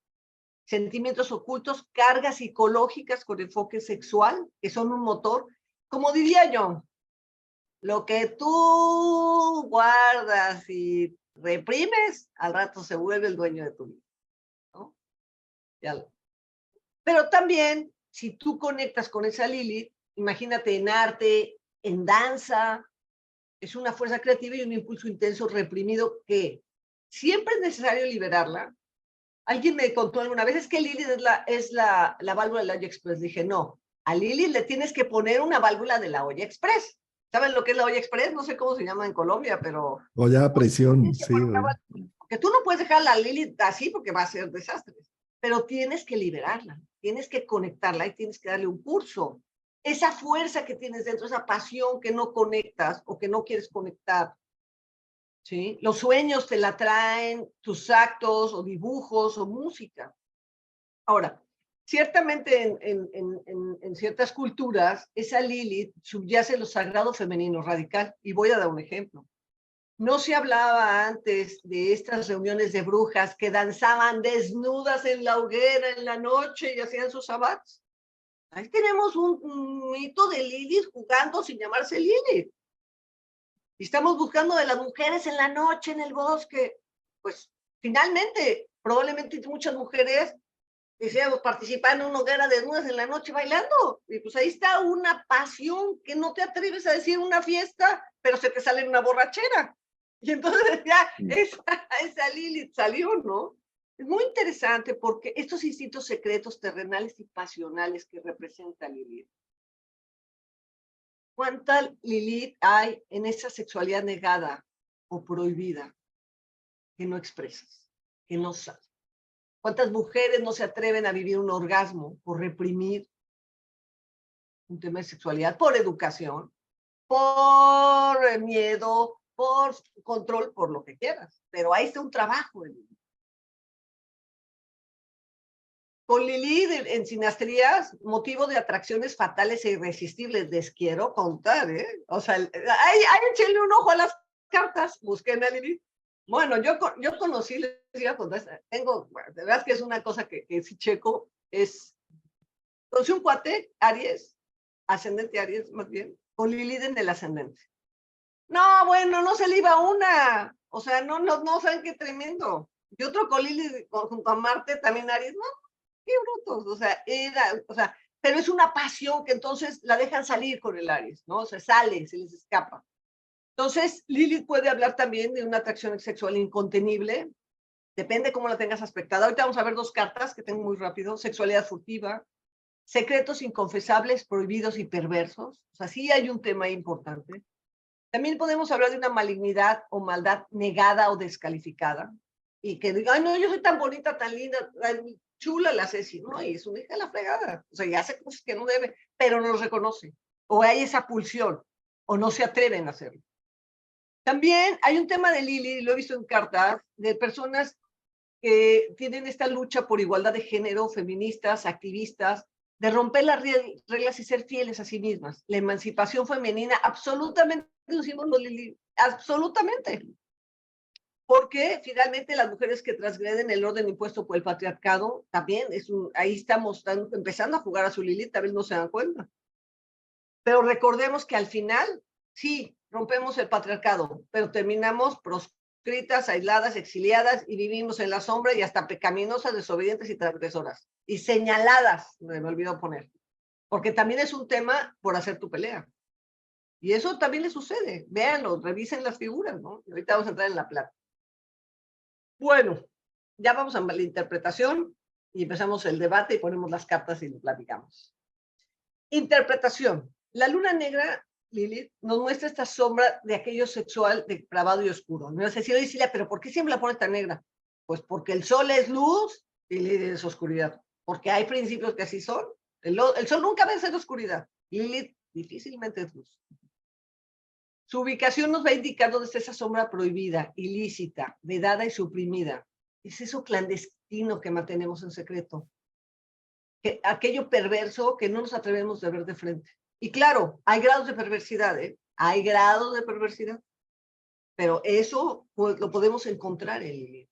sentimientos ocultos, cargas psicológicas con enfoque sexual, que son un motor. Como diría yo, lo que tú guardas y reprimes, al rato se vuelve el dueño de tu vida, ¿no? Pero también, si tú conectas con esa Lilith, imagínate en arte, en danza, es una fuerza creativa y un impulso intenso reprimido que siempre es necesario liberarla. Alguien me contó alguna vez, es que Lilith es la válvula de la olla express. Dije, no, a Lilith le tienes que poner una válvula de la olla express. ¿Saben lo que es la olla express? No sé cómo se llama en Colombia, pero... Olla a presión, sí. Porque tú no puedes dejar la Lilith así porque va a ser desastre. Pero tienes que liberarla, tienes que conectarla y tienes que darle un curso. Esa fuerza que tienes dentro, esa pasión que no conectas o que no quieres conectar, ¿sí? Los sueños te la traen, tus actos o dibujos o música. Ahora, ciertamente en ciertas culturas, esa Lilith subyace lo sagrado femenino radical. Y voy a dar un ejemplo. No se hablaba antes de estas reuniones de brujas que danzaban desnudas en la hoguera en la noche y hacían sus sabbats. Ahí tenemos un mito de Lilith jugando sin llamarse Lilith. Y estamos buscando de las mujeres en la noche, en el bosque. Pues finalmente, probablemente muchas mujeres deseamos participar en una hoguera desnudas en la noche bailando. Y pues ahí está una pasión que no te atreves a decir una fiesta, pero se te sale en una borrachera. Y entonces ya esa Lilith salió, ¿no? Es muy interesante porque estos instintos secretos, terrenales y pasionales que representa Lilith. ¿Cuánta Lilith hay en esa sexualidad negada o prohibida que no expresas, que no sabes? ¿Cuántas mujeres no se atreven a vivir un orgasmo por reprimir un tema de sexualidad, por educación, por miedo, por control, por lo que quieras? Pero ahí está un trabajo. Con Lilith en sinastrías, motivo de atracciones fatales e irresistibles. Les quiero contar, ¿eh? O sea, échenle un ojo a las cartas, busquen a Lilith. Bueno, yo conocí, les iba a contar, de verdad que es una cosa que si checo, conocí un cuate, Aries, ascendente Aries más bien, con Lilith en el ascendente. No, bueno, no se le iba una. O sea, no saben qué tremendo. Y otro con Lilith junto a Marte, también Aries, no, qué brutos. O sea, pero es una pasión que entonces la dejan salir con el Aries, ¿no? Se sale, se les escapa. Entonces, Lilith puede hablar también de una atracción sexual incontenible. Depende cómo la tengas aspectada. Ahorita vamos a ver 2 cartas que tengo muy rápido. Sexualidad furtiva, secretos inconfesables, prohibidos y perversos. O sea, sí hay un tema importante. También podemos hablar de una malignidad o maldad negada o descalificada. Y que diga, ay, no, yo soy tan bonita, tan linda, tan chula la Ceci. No, y es una hija de la fregada. O sea, ya hace cosas que no debe, pero no los reconoce. O hay esa pulsión, o no se atreven a hacerlo. También hay un tema de Lili, lo he visto en cartas, de personas que tienen esta lucha por igualdad de género, feministas, activistas, de romper las reglas y ser fieles a sí mismas. La emancipación femenina, absolutamente lo hicimos los Lili, absolutamente. Porque finalmente las mujeres que transgreden el orden impuesto por el patriarcado, también ahí estamos empezando a jugar a su Lilith, tal vez no se dan cuenta. Pero recordemos que al final, sí, rompemos el patriarcado, pero terminamos proscritas, aisladas, exiliadas y vivimos en la sombra y hasta pecaminosas, desobedientes y transgresoras. Y señaladas, me olvidó poner, porque también es un tema por hacer tu pelea. Y eso también le sucede. Véanlo, revisen las figuras, ¿no? Y ahorita vamos a entrar en la plata. Bueno, ya vamos a la interpretación y empezamos el debate y ponemos las cartas y lo platicamos. Interpretación. La luna negra, Lilith, nos muestra esta sombra de aquello sexual depravado y oscuro. Me vas a decir, oye, Cilia, ¿pero por qué siempre la pones tan negra? Pues porque el sol es luz y Lilith es oscuridad. Porque hay principios que así son. El sol nunca va a ser oscuridad. Lilith difícilmente es luz. Su ubicación nos va a indicar dónde está esa sombra prohibida, ilícita, vedada y suprimida. Es eso clandestino que mantenemos en secreto. Aquello perverso que no nos atrevemos a ver de frente. Y claro, hay grados de perversidad, ¿eh? Hay grados de perversidad. Pero eso pues, lo podemos encontrar en Lilith.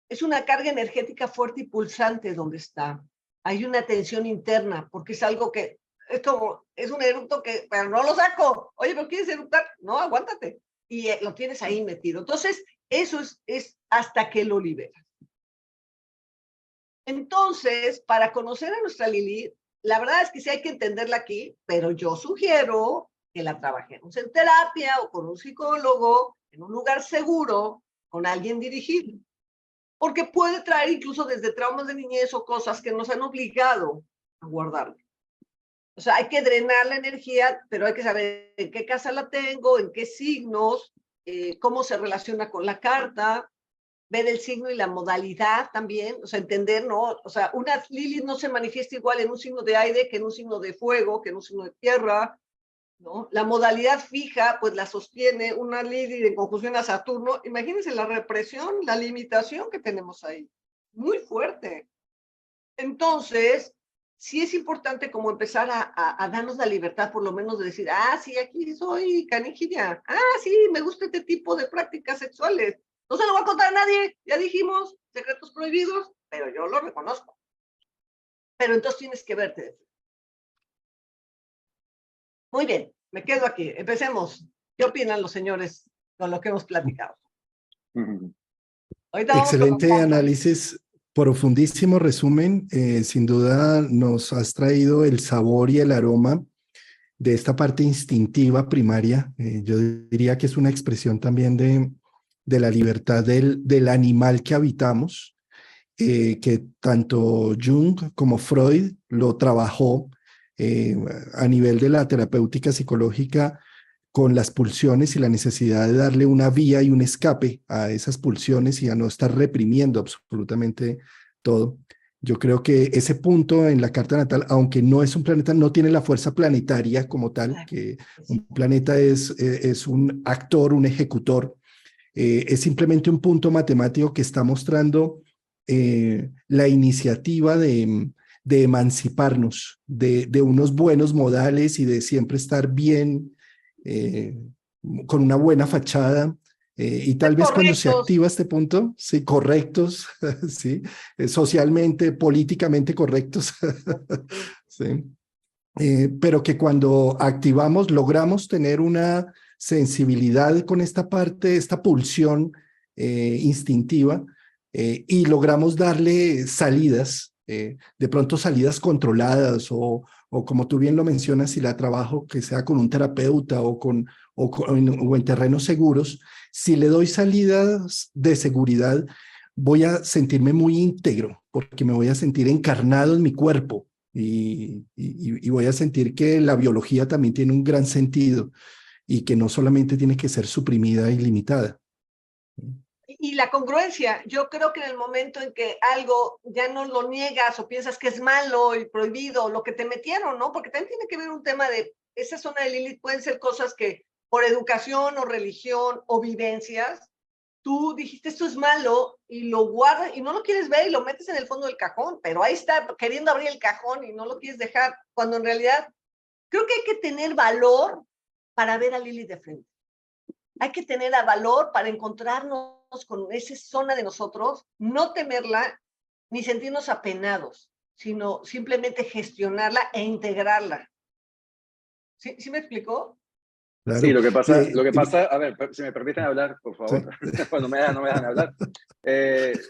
Es una carga energética fuerte y pulsante donde está. Hay una tensión interna, porque es algo que es un eructo que, pero no lo saco. Oye, ¿pero quieres eructar? No, aguántate. Y lo tienes ahí metido. Entonces, eso es hasta que lo liberas. Entonces, para conocer a nuestra Lilith, la verdad es que sí hay que entenderla aquí, pero yo sugiero que la trabajemos en terapia o con un psicólogo, en un lugar seguro, con alguien dirigido. Porque puede traer incluso desde traumas de niñez o cosas que nos han obligado a guardarlo. O sea, hay que drenar la energía, pero hay que saber en qué casa la tengo, en qué signos, cómo se relaciona con la carta, ver el signo y la modalidad también, o sea, entender, ¿no? O sea, una Lilith no se manifiesta igual en un signo de aire que en un signo de fuego, que en un signo de tierra, ¿no? La modalidad fija, pues la sostiene una Lilith en conjunción a Saturno. Imagínense la represión, la limitación que tenemos ahí. Muy fuerte. Entonces, sí es importante como empezar a darnos la libertad, por lo menos de decir, sí, aquí soy canijilla. Sí, me gusta este tipo de prácticas sexuales. No se lo voy a contar a nadie, ya dijimos, secretos prohibidos, pero yo lo reconozco. Pero entonces tienes que verte. Muy bien, me quedo aquí. Empecemos. ¿Qué opinan los señores con lo que hemos platicado? Ahorita excelente análisis, profundísimo resumen. Sin duda nos has traído el sabor y el aroma de esta parte instintiva primaria. Yo diría que es una expresión también de la libertad del animal que habitamos, que tanto Jung como Freud lo trabajó a nivel de la terapéutica psicológica con las pulsiones y la necesidad de darle una vía y un escape a esas pulsiones y a no estar reprimiendo absolutamente todo. Yo creo que ese punto en la carta natal, aunque no es un planeta, no tiene la fuerza planetaria como tal, que un planeta es un actor, un ejecutor, es simplemente un punto matemático que está mostrando la iniciativa de emanciparnos de unos buenos modales y de siempre estar bien, con una buena fachada, y tal vez cuando se activa este punto, sí, correctos, sí, socialmente, políticamente correctos, sí. pero que cuando activamos logramos tener una sensibilidad con esta parte, esta pulsión instintiva, y logramos darle salidas, de pronto salidas controladas o como tú bien lo mencionas, si la trabajo que sea con un terapeuta o en terrenos seguros, si le doy salidas de seguridad, voy a sentirme muy íntegro, porque me voy a sentir encarnado en mi cuerpo y voy a sentir que la biología también tiene un gran sentido y que no solamente tiene que ser suprimida y limitada. Y la congruencia, yo creo que en el momento en que algo ya no lo niegas o piensas que es malo y prohibido, lo que te metieron, ¿no? Porque también tiene que ver un tema de, esa zona de Lilith pueden ser cosas que por educación o religión o vivencias, tú dijiste esto es malo y lo guardas y no lo quieres ver y lo metes en el fondo del cajón, pero ahí está queriendo abrir el cajón y no lo quieres dejar, cuando en realidad creo que hay que tener valor para ver a Lilith de frente. Hay que tener valor para encontrarnos con esa zona de nosotros, no temerla ni sentirnos apenados, sino simplemente gestionarla e integrarla. ¿Sí me explicó? Sí, Claro. lo que pasa, a ver, si me permiten hablar, por favor, Sí. cuando no me dejan hablar.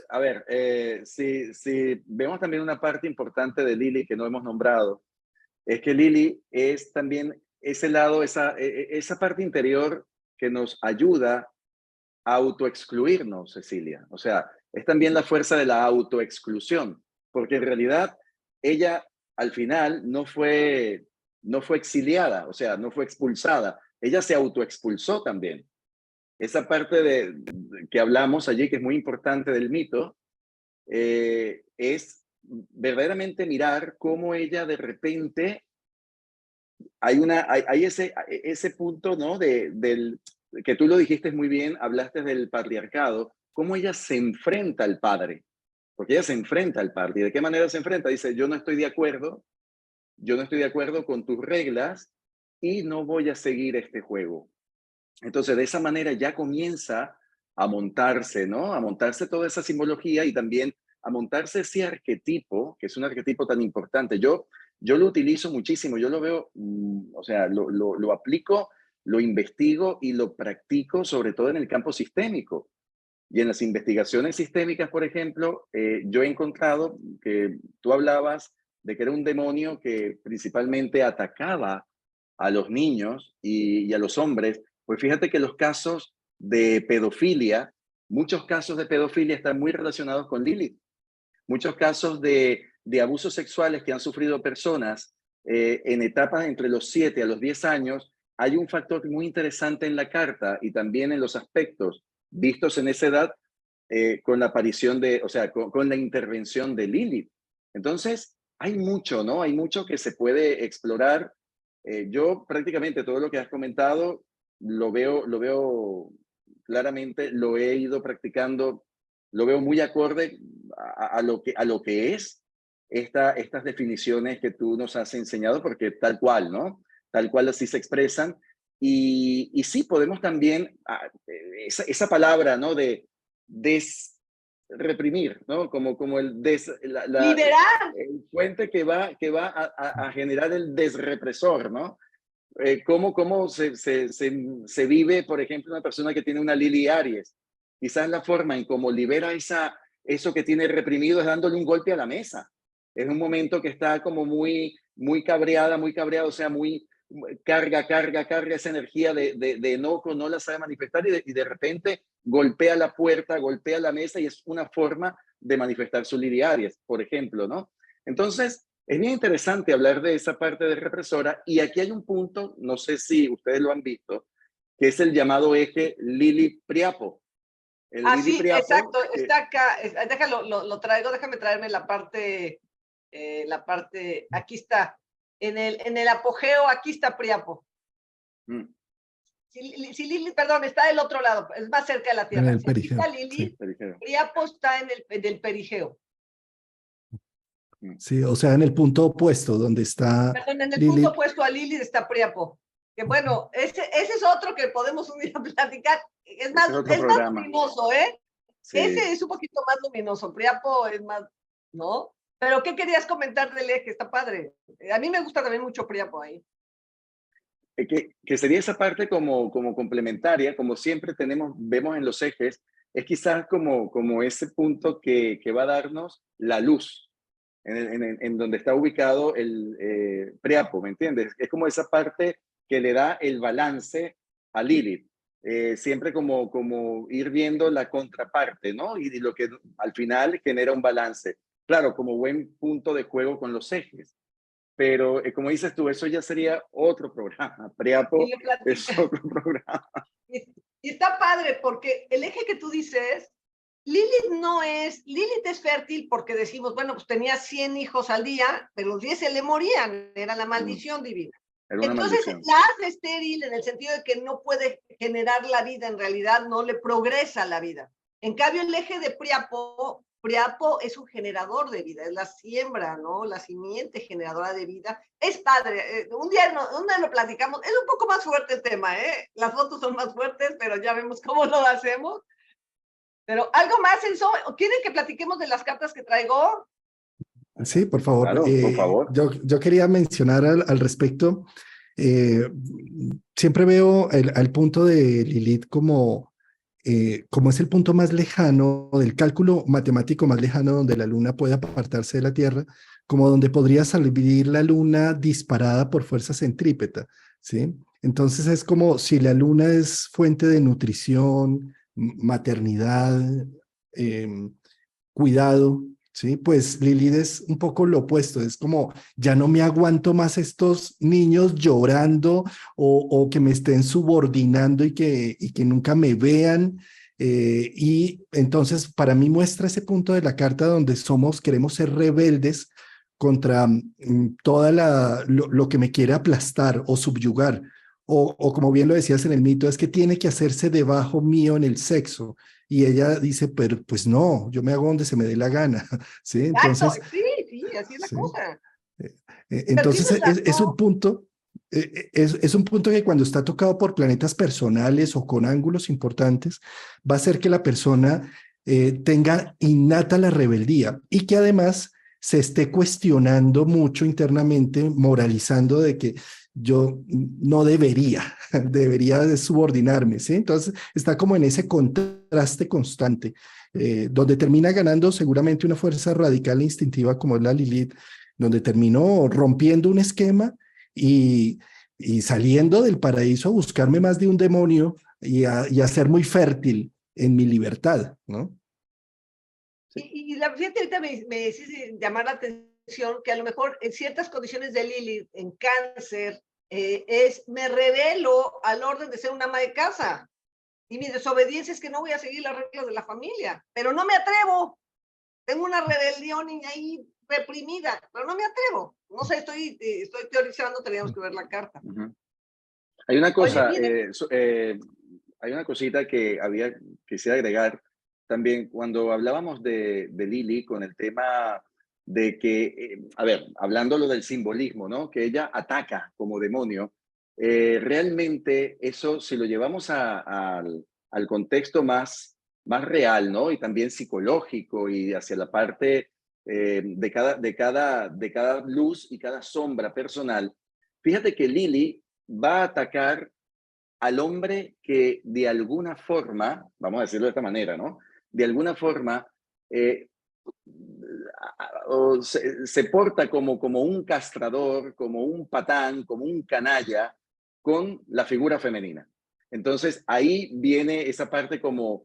A ver, si vemos también una parte importante de Lili que no hemos nombrado, es que Lili es también ese lado, esa parte interior que nos ayuda a autoexcluirnos, Cecilia. O sea, es también la fuerza de la autoexclusión, porque en realidad ella al final no fue exiliada, o sea, no fue expulsada, ella se autoexpulsó también. Esa parte que hablamos allí, que es muy importante del mito, es verdaderamente mirar cómo ella de repente hay ese punto, ¿no? Que tú lo dijiste muy bien, hablaste del patriarcado, cómo ella se enfrenta al padre, porque ella se enfrenta al padre. ¿Y de qué manera se enfrenta? Dice, yo no estoy de acuerdo con tus reglas y no voy a seguir este juego. Entonces, de esa manera ya comienza a montarse, ¿no? A montarse toda esa simbología y también a montarse ese arquetipo, que es un arquetipo tan importante. Yo lo utilizo muchísimo, yo lo veo, o sea, lo aplico, lo investigo y lo practico, sobre todo en el campo sistémico. Y en las investigaciones sistémicas, por ejemplo, yo he encontrado que tú hablabas de que era un demonio que principalmente atacaba a los niños y a los hombres. Pues fíjate que los casos de pedofilia, muchos casos de pedofilia están muy relacionados con Lilith. Muchos casos de abusos sexuales que han sufrido personas en etapas entre los 7 a los 10 años, hay un factor muy interesante en la carta y también en los aspectos vistos en esa edad con la aparición o sea, con la intervención de Lilith. Entonces, hay mucho, ¿no? Hay mucho que se puede explorar. Yo prácticamente todo lo que has comentado lo veo claramente, lo he ido practicando, lo veo muy acorde a lo que es estas definiciones que tú nos has enseñado, porque tal cual, ¿no? Tal cual así se expresan. Y sí, podemos también, esa palabra, ¿no? De desreprimir, ¿no? Como el Liberar. el puente que va a generar el desrepresor, ¿no? ¿Cómo se vive, por ejemplo, una persona que tiene una Lili Aries? Quizás la forma en cómo libera eso que tiene reprimido es dándole un golpe a la mesa. Es un momento que está como muy cabreado, o sea, carga esa energía de enojo, no la sabe manifestar y de repente golpea la puerta, golpea la mesa y es una forma de manifestar su Lili Aries, por ejemplo, ¿no? Entonces, es bien interesante hablar de esa parte de represora y aquí hay un punto, no sé si ustedes lo han visto, que es el llamado eje Lili-Priapo. Sí, exacto, que, está acá, déjalo, lo traigo, déjame traerme la parte, aquí está, en el apogeo, aquí está Priapo. Si Lili, perdón, está del otro lado, es más cerca de la Tierra. En el perigeo. Está Lili, Sí. Priapo está en el perigeo. Sí, o sea, en el punto opuesto, donde está Perdón, en el Lilith. punto opuesto a Lili está Priapo. Que bueno, ese es otro que podemos un día platicar. Es más luminoso, ¿eh? Sí. Ese es un poquito más luminoso. Priapo es más, ¿no? Pero, ¿qué querías comentar del eje? Está padre. A mí me gusta también mucho Priapo ahí. Que sería esa parte como, como complementaria, como siempre vemos en los ejes, es quizás como ese punto que va a darnos la luz, en donde está ubicado el Priapo, ¿me entiendes? Es como esa parte que le da el balance a Lilith. Siempre como ir viendo la contraparte, ¿no? Y lo que al final genera un balance. Claro, como buen punto de juego con los ejes. Pero como dices tú, eso ya sería otro programa. Y Priapo le es platica. otro programa. Y, y está padre porque el eje que tú dices, Lilith es fértil porque decimos, bueno, pues tenía 100 hijos al día, pero los 10 se le morían, era la maldición divina. Era una Entonces maldición. la hace estéril en el sentido de que no puede generar la vida, en realidad no le progresa la vida. En cambio, el eje de Priapo es un generador de vida, es la siembra, ¿no? La simiente generadora de vida. Es padre. Un día lo platicamos. Es un poco más fuerte el tema, ¿eh? Las fotos son más fuertes, pero ya vemos cómo lo hacemos. Pero algo más, Enzo. ¿Quieren que platiquemos de las cartas que traigo? Sí, por favor. Claro, por favor. Yo quería mencionar al respecto, eh, siempre veo al punto de Lilith como es el punto más lejano del cálculo matemático más lejano donde la luna puede apartarse de la Tierra, como donde podría salir la luna disparada por fuerza centrípeta, ¿sí? Entonces es como si la luna es fuente de nutrición, maternidad, cuidado, ¿sí? Pues Lilith es un poco lo opuesto, es como, ya no me aguanto más estos niños llorando o que me estén subordinando y que nunca me vean. Y entonces para mí muestra ese punto de la carta donde queremos ser rebeldes contra toda lo que me quiere aplastar o subyugar. O como bien lo decías en el mito, es que tiene que hacerse debajo mío en el sexo. Y ella dice, pero pues no, yo me hago donde se me dé la gana, ¿sí? Exacto, Entonces, sí, así es la sí. cosa. Pero Entonces tienes es un razón. punto, es un punto que cuando está tocado por planetas personales o con ángulos importantes, va a hacer que la persona tenga innata la rebeldía y que además se esté cuestionando mucho internamente, moralizando de que yo no debería, debería de subordinarme, ¿sí? Entonces está como en ese contraste constante, donde termina ganando seguramente una fuerza radical e instintiva como es la Lilith, donde terminó rompiendo un esquema y, y saliendo del paraíso a buscarme más de un demonio y a ser muy fértil en mi libertad, ¿no? Y la fíjate, ahorita me hiciste llamar la atención que a lo mejor en ciertas condiciones de Lilith, en cáncer, me revelo al orden de ser una ama de casa. Y mi desobediencia es que no voy a seguir las reglas de la familia, pero no me atrevo. Tengo una rebelión ahí reprimida, pero no me atrevo. No sé, estoy teorizando, teníamos que ver la carta. Hay una Oye, cosa, miren, hay una cosita que quisiera agregar también cuando hablábamos de Lili con el tema de que, a ver, hablando lo del simbolismo, ¿no? Que ella ataca como demonio. Realmente eso, si lo llevamos al contexto más real, ¿no? Y también psicológico y hacia la parte de cada luz y cada sombra personal, fíjate que Lili va a atacar al hombre que de alguna forma, vamos a decirlo de esta manera, ¿no? De alguna forma eh, se porta como un castrador, como un patán, como un canalla con la figura femenina. Entonces ahí viene esa parte como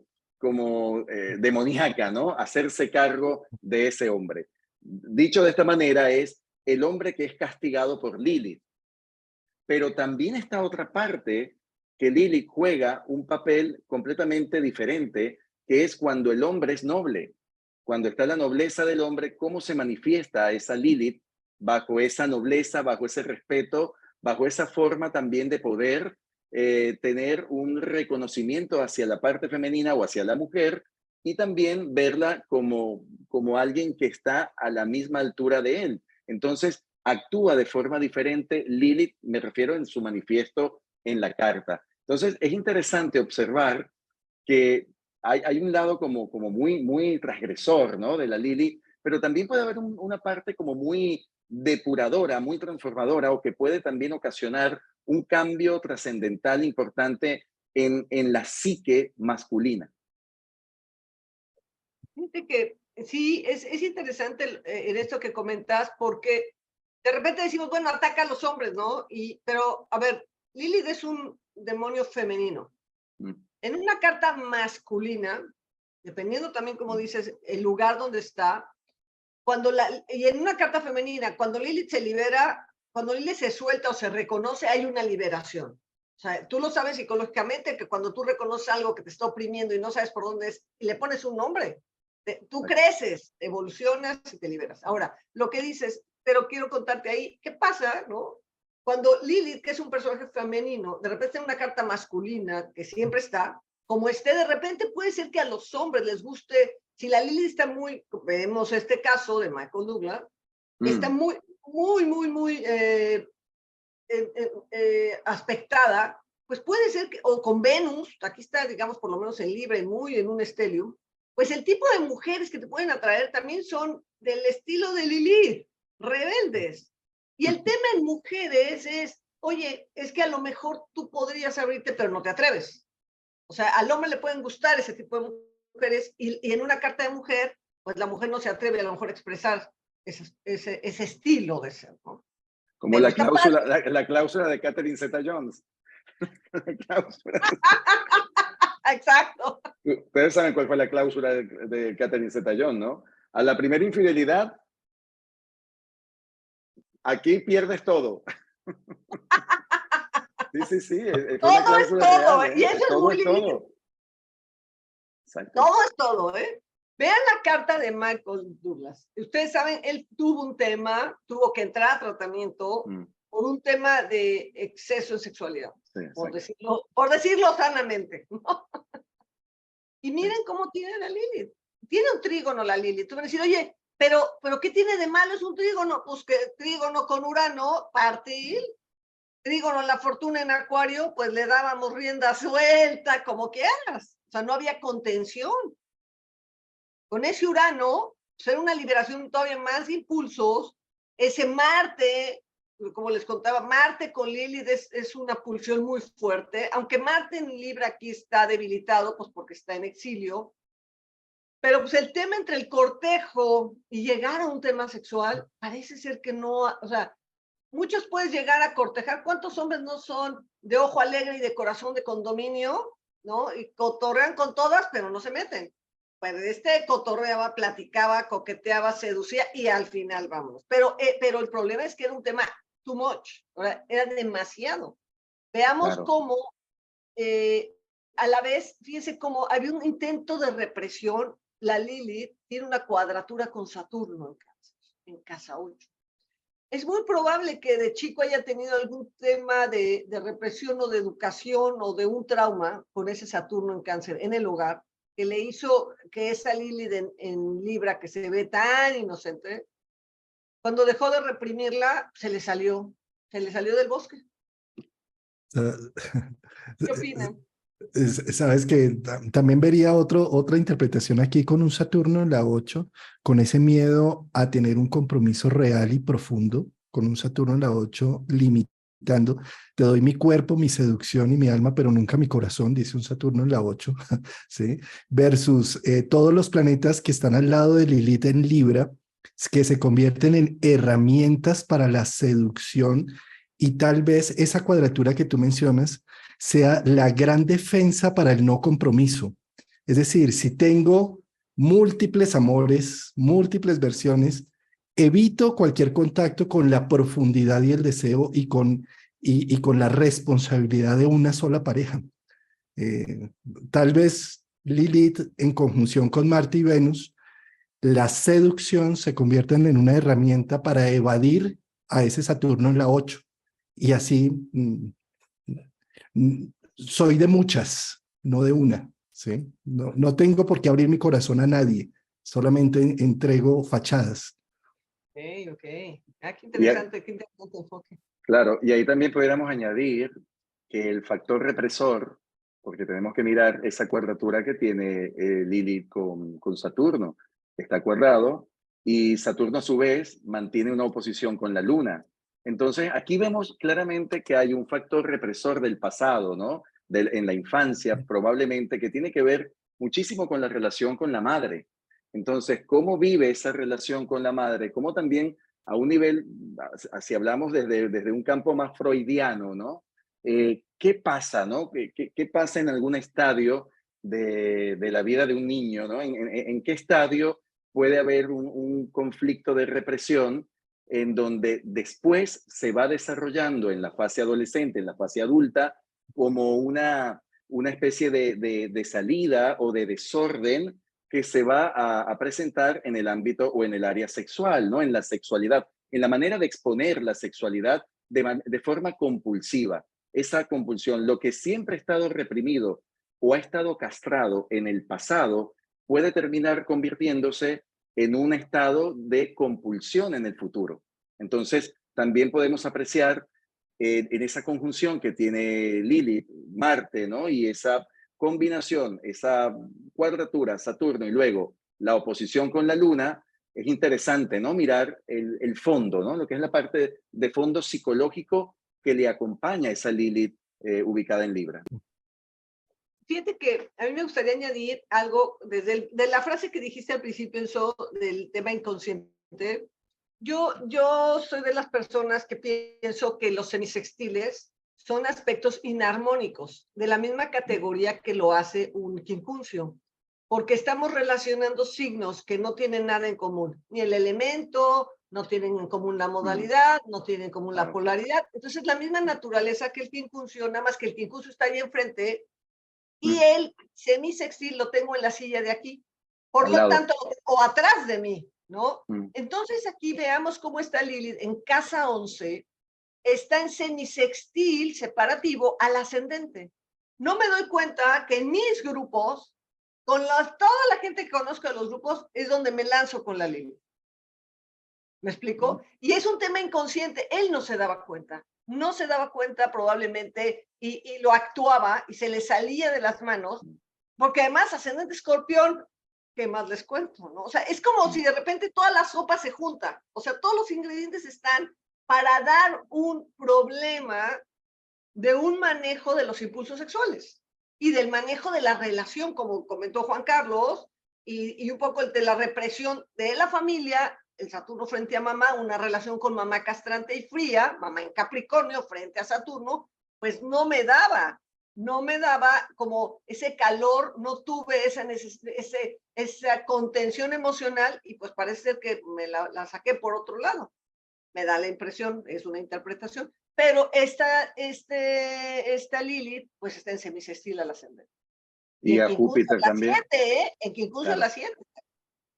demoníaca, ¿no? Hacerse cargo de ese hombre. Dicho de esta manera es el hombre que es castigado por Lilith. Pero también está otra parte que Lilith juega un papel completamente diferente, que es cuando el hombre es noble. Cuando está la nobleza del hombre, cómo se manifiesta esa Lilith bajo esa nobleza, bajo ese respeto, bajo esa forma también de poder tener un reconocimiento hacia la parte femenina o hacia la mujer y también verla como alguien que está a la misma altura de él. Entonces, actúa de forma diferente Lilith, me refiero en su manifiesto en la carta. Entonces, es interesante observar que hay un lado como muy transgresor, ¿no? De la Lilith, pero también puede haber una parte como muy depuradora, muy transformadora, o que puede también ocasionar un cambio trascendental importante en la psique masculina. Fíjate que sí, es interesante en esto que comentas, porque de repente decimos, bueno, ataca a los hombres, ¿no? Pero, a ver, Lilith es un demonio femenino. Mm. En una carta masculina, dependiendo también, como dices, el lugar donde está, y en una carta femenina, cuando Lilith se libera, cuando Lilith se suelta o se reconoce, hay una liberación. O sea, tú lo sabes psicológicamente, que cuando tú reconoces algo que te está oprimiendo y no sabes por dónde es, y le pones un nombre, tú creces, evolucionas y te liberas. Ahora, lo que dices, pero quiero contarte ahí, ¿qué pasa, no? Cuando Lilith, que es un personaje femenino, de repente en una carta masculina, que siempre está, como esté, de repente puede ser que a los hombres les guste, si la Lilith está muy, vemos este caso de Michael Douglas, está muy, muy, muy, muy aspectada, pues puede ser que, o con Venus, aquí está, digamos, por lo menos en Libra y muy en un estelium, pues el tipo de mujeres que te pueden atraer también son del estilo de Lilith, rebeldes. Y el tema en mujeres es, oye, es que a lo mejor tú podrías abrirte, pero no te atreves. O sea, al hombre le pueden gustar ese tipo de mujeres y en una carta de mujer, pues la mujer no se atreve a lo mejor a expresar ese estilo de ser, ¿no? Como Pero está padre. la cláusula de Catherine Zeta-Jones. Exacto. Ustedes saben cuál fue la cláusula de Catherine Zeta-Jones, ¿no? A la primera infidelidad, aquí pierdes todo. Sí, sí, fue Todo una es cláusula todo, real, y ¿eh? eso es Todo muy es lindo. todo. Exacto. Todo es todo, ¿eh? Vean la carta de Michael Douglas. Ustedes saben, él tuvo un tema, tuvo que entrar a tratamiento por un tema de exceso en sexualidad, Sí, por decirlo sanamente, ¿no? Y miren cómo tiene la Lilith. Tiene un trígono la Lilith. Tú vas a decir, oye, pero ¿qué tiene de malo? Es un trígono. Pues que trígono con Urano, partir, trígono la fortuna en Acuario, pues le dábamos rienda suelta, como quieras. O sea, no había contención. Con ese Urano, ser una liberación todavía más de impulsos. Ese Marte, como les contaba, Marte con Lilith es una pulsión muy fuerte, aunque Marte en Libra aquí está debilitado, pues porque está en exilio. Pero pues el tema entre el cortejo y llegar a un tema sexual, parece ser que no, o sea, muchos puedes llegar a cortejar. ¿Cuántos hombres no son de ojo alegre y de corazón de condominio, no? Y cotorrean con todas, pero no se meten. Pues cotorreaba, platicaba, coqueteaba, seducía y al final vámonos. Pero el problema es que era un tema too much, era demasiado. Veamos cómo a la vez, fíjense cómo había un intento de represión. La Lilith tiene una cuadratura con Saturno en casa 8. Es muy probable que de chico haya tenido algún tema de represión o de educación o de un trauma con ese Saturno en Cáncer en el hogar, que le hizo que esa Lilith en Libra, que se ve tan inocente, cuando dejó de reprimirla, se le salió del bosque. ¿Qué opinan? Sabes que también vería otra interpretación aquí con un Saturno en la 8, con ese miedo a tener un compromiso real y profundo, con un Saturno en la 8 limitando, te doy mi cuerpo, mi seducción y mi alma, pero nunca mi corazón, dice un Saturno en la 8, ¿sí? Versus todos los planetas que están al lado de Lilith en Libra, que se convierten en herramientas para la seducción y tal vez esa cuadratura que tú mencionas sea la gran defensa para el no compromiso. Es decir, si tengo múltiples amores, múltiples versiones, evito cualquier contacto con la profundidad y el deseo y con la responsabilidad de una sola pareja. Tal vez Lilith en conjunción con Marte y Venus, la seducción se convierten en una herramienta para evadir a ese Saturno en la 8 y así soy de muchas, no de una, ¿sí? No tengo por qué abrir mi corazón a nadie, solamente entrego fachadas. Ok. Qué interesante enfoque. Claro, y ahí también pudiéramos añadir que el factor represor, porque tenemos que mirar esa cuadratura que tiene Lilith con Saturno, está cuadrado y Saturno a su vez mantiene una oposición con la Luna. Entonces, aquí vemos claramente que hay un factor represor del pasado, ¿no? En la infancia, probablemente, que tiene que ver muchísimo con la relación con la madre. Entonces, ¿cómo vive esa relación con la madre? ¿Cómo también a un nivel, si hablamos desde un campo más freudiano, ¿no? ¿Qué pasa, no? ¿Qué pasa en algún estadio de la vida de un niño, ¿no? ¿En qué estadio puede haber un conflicto de represión en donde después se va desarrollando en la fase adolescente, en la fase adulta, como una especie de salida o de desorden que se va a presentar en el ámbito o en el área sexual, ¿no? En la sexualidad, en la manera de exponer la sexualidad de forma compulsiva. Esa compulsión, lo que siempre ha estado reprimido o ha estado castrado en el pasado, puede terminar convirtiéndose en un estado de compulsión en el futuro. Entonces, también podemos apreciar en esa conjunción que tiene Lilith, Marte, ¿no? Y esa combinación, esa cuadratura, Saturno, y luego la oposición con la Luna, es interesante, ¿no? Mirar el fondo, ¿no? Lo que es la parte de fondo psicológico que le acompaña a esa Lilith ubicada en Libra. Fíjate que a mí me gustaría añadir algo de la frase que dijiste al principio, eso del tema inconsciente. Yo soy de las personas que pienso que los semisextiles son aspectos inarmónicos, de la misma categoría que lo hace un quincuncio, porque estamos relacionando signos que no tienen nada en común, ni el elemento, no tienen en común la modalidad, no tienen en común la polaridad. Entonces, la misma naturaleza que el quincuncio, nada más que el quincuncio está ahí enfrente, y el semisextil lo tengo en la silla de aquí, por lo tanto, o atrás de mí, ¿no? Entonces aquí veamos cómo está Lilith en casa 11, está en semisextil separativo al ascendente. No me doy cuenta que en mis grupos, toda la gente que conozco de los grupos, es donde me lanzo con la Lilith. ¿Me explico? Y es un tema inconsciente, él no se daba cuenta. No se daba cuenta probablemente y lo actuaba y se le salía de las manos, porque además ascendente Escorpión, ¿qué más les cuento? ¿No? O sea, es como si de repente toda la sopa se junta, o sea, todos los ingredientes están para dar un problema de un manejo de los impulsos sexuales y del manejo de la relación, como comentó Juan Carlos, y un poco de la represión de la familia, el Saturno frente a mamá, una relación con mamá castrante y fría, mamá en Capricornio frente a Saturno, pues no me daba como ese calor, no tuve esa contención emocional y pues parece ser que me la saqué por otro lado. Me da la impresión, es una interpretación, pero esta Lilith pues está en semisextil al ascendente. Y a Júpiter también. En quincuncio la 7.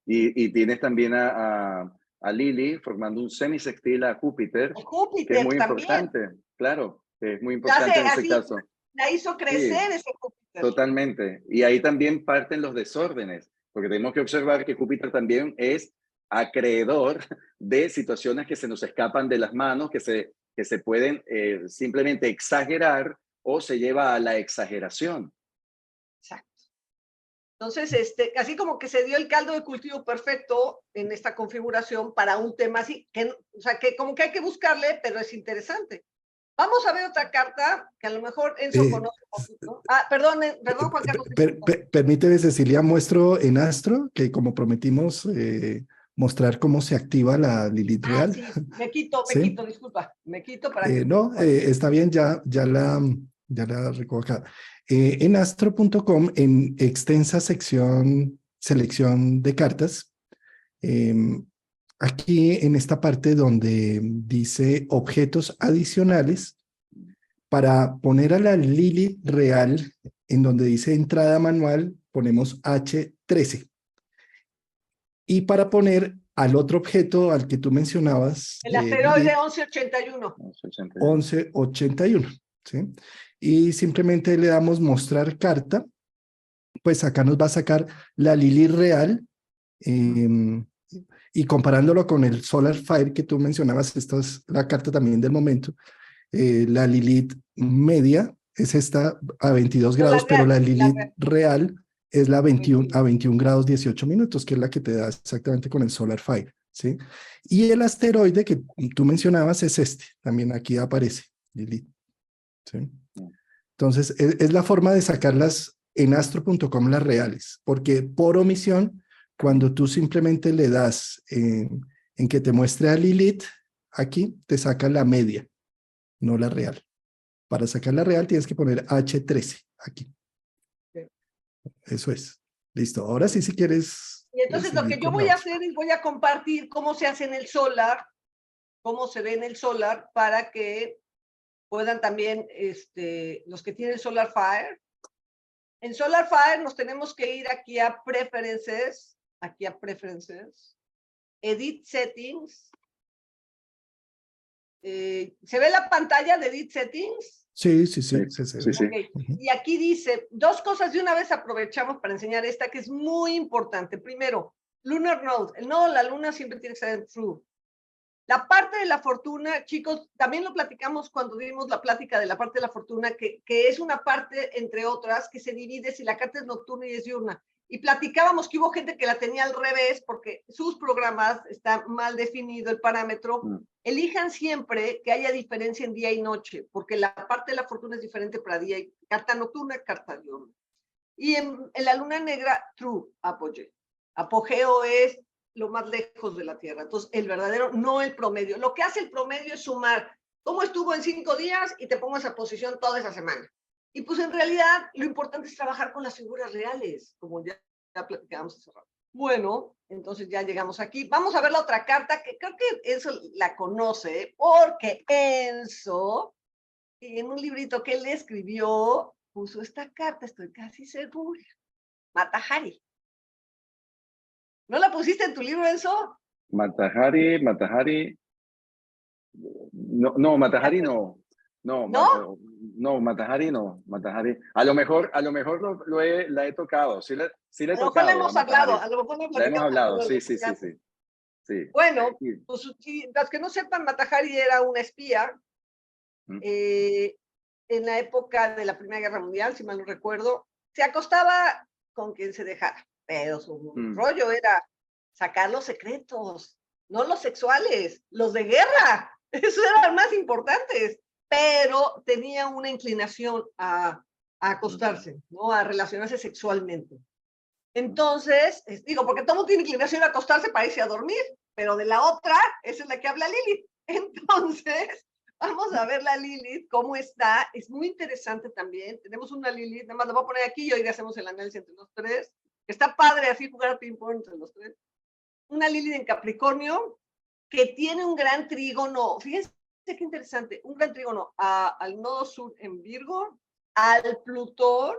Y tienes también a Lili formando un semisextil a Júpiter, que es muy también importante, claro, es muy importante en ese caso. La hizo crecer ese Júpiter. Totalmente. Y ahí también parten los desórdenes, porque tenemos que observar que Júpiter también es acreedor de situaciones que se nos escapan de las manos, que se pueden simplemente exagerar o se lleva a la exageración. Exacto. Entonces, así como que se dio el caldo de cultivo perfecto en esta configuración para un tema así, o sea, que como que hay que buscarle, pero es interesante. Vamos a ver otra carta que a lo mejor Enzo conoce un poquito. Perdón, Juan Carlos. Permíteme, Cecilia, muestro en Astro, que como prometimos, mostrar cómo se activa la Lilith real. Sí, me quito, disculpa, me quito para que... No, está bien, ya la recojo acá. En astro.com, en extensa sección, selección de cartas, aquí en esta parte donde dice objetos adicionales, para poner a la Lilith real, en donde dice entrada manual, ponemos H13. Y para poner al otro objeto al que tú mencionabas. El asteroide 1181. 1181, ¿sí? Y simplemente le damos mostrar carta, pues acá nos va a sacar la Lilith real, y comparándolo con el Solar Fire que tú mencionabas, esta es la carta también del momento, la Lilith media es esta a 22 grados, pero la Lilith real es la 21 a 21 grados 18 minutos, que es la que te da exactamente con el Solar Fire. ¿sí? Y el asteroide que tú mencionabas es este, también aquí aparece, Lilith, ¿sí? Entonces, es la forma de sacarlas en astro.com las reales, porque por omisión, cuando tú simplemente le das en que te muestre a Lilith, aquí te saca la media, no la real. Para sacar la real tienes que poner H13 aquí. Eso es. Listo. Ahora sí, si quieres Y entonces lo seguir que yo con voy la a otra. hacer es voy a compartir cómo se hace en el solar, cómo se ve en el solar, para que puedan también, los que tienen Solar Fire. En Solar Fire nos tenemos que ir aquí a Preferences, Edit Settings. ¿Se ve la pantalla de Edit Settings? Sí, Sí, se sí, ve. sí. Okay. Y aquí dice, dos cosas de una vez aprovechamos para enseñar esta que es muy importante. Primero, Lunar Node. El nodo de la luna siempre tiene que ser en True. La parte de la fortuna, chicos, también lo platicamos cuando dimos la plática de la parte de la fortuna, que es una parte, entre otras, que se divide si la carta es nocturna y es diurna. Y platicábamos que hubo gente que la tenía al revés porque sus programas está mal definido el parámetro. Elijan siempre que haya diferencia en día y noche, porque la parte de la fortuna es diferente para día y carta nocturna, carta diurna. Y en la luna negra, true, apogeo. Apogeo es lo más lejos de la Tierra. Entonces, el verdadero, no el promedio. Lo que hace el promedio es sumar cómo estuvo en 5 días y te pongo esa posición toda esa semana. Y pues en realidad lo importante es trabajar con las figuras reales, como ya platicamos hace rato. Bueno, entonces ya llegamos aquí. Vamos a ver la otra carta, que creo que Enzo la conoce, porque Enzo, en un librito que él escribió, puso esta carta, estoy casi segura. Mata Hari. ¿No la pusiste en tu libro, Enzo? Mata Hari. No, Mata Hari no. No, ¿No? no, Mata Hari no. Mata Hari. A lo mejor la he tocado. Sí la he A lo mejor la tocado, a hemos Mata hablado, Hari. a lo mejor la La hemos platicamos hablado, alguna sí, vez. sí, sí, sí. Sí. Bueno, Sí. pues si las que no sepan, Mata Hari era una espía en la época de la Primera Guerra Mundial, si mal no recuerdo. Se acostaba con quien se dejara, pero su rollo era sacar los secretos, no los sexuales, los de guerra. Esos eran más importantes, pero tenía una inclinación a acostarse, ¿no? A relacionarse sexualmente. Entonces, digo, porque todo mundo tiene inclinación a acostarse para irse a dormir, pero de la otra, esa es la que habla Lilith. Entonces, vamos a ver la Lilith, cómo está. Es muy interesante también. Tenemos una Lilith, nada más la voy a poner aquí y hoy hacemos el análisis entre los tres. Está padre así jugar al ping-pong entre los tres. Una Lilith en Capricornio que tiene un gran trígono. Fíjense qué interesante. Un gran trígono al nodo sur en Virgo, al Plutón.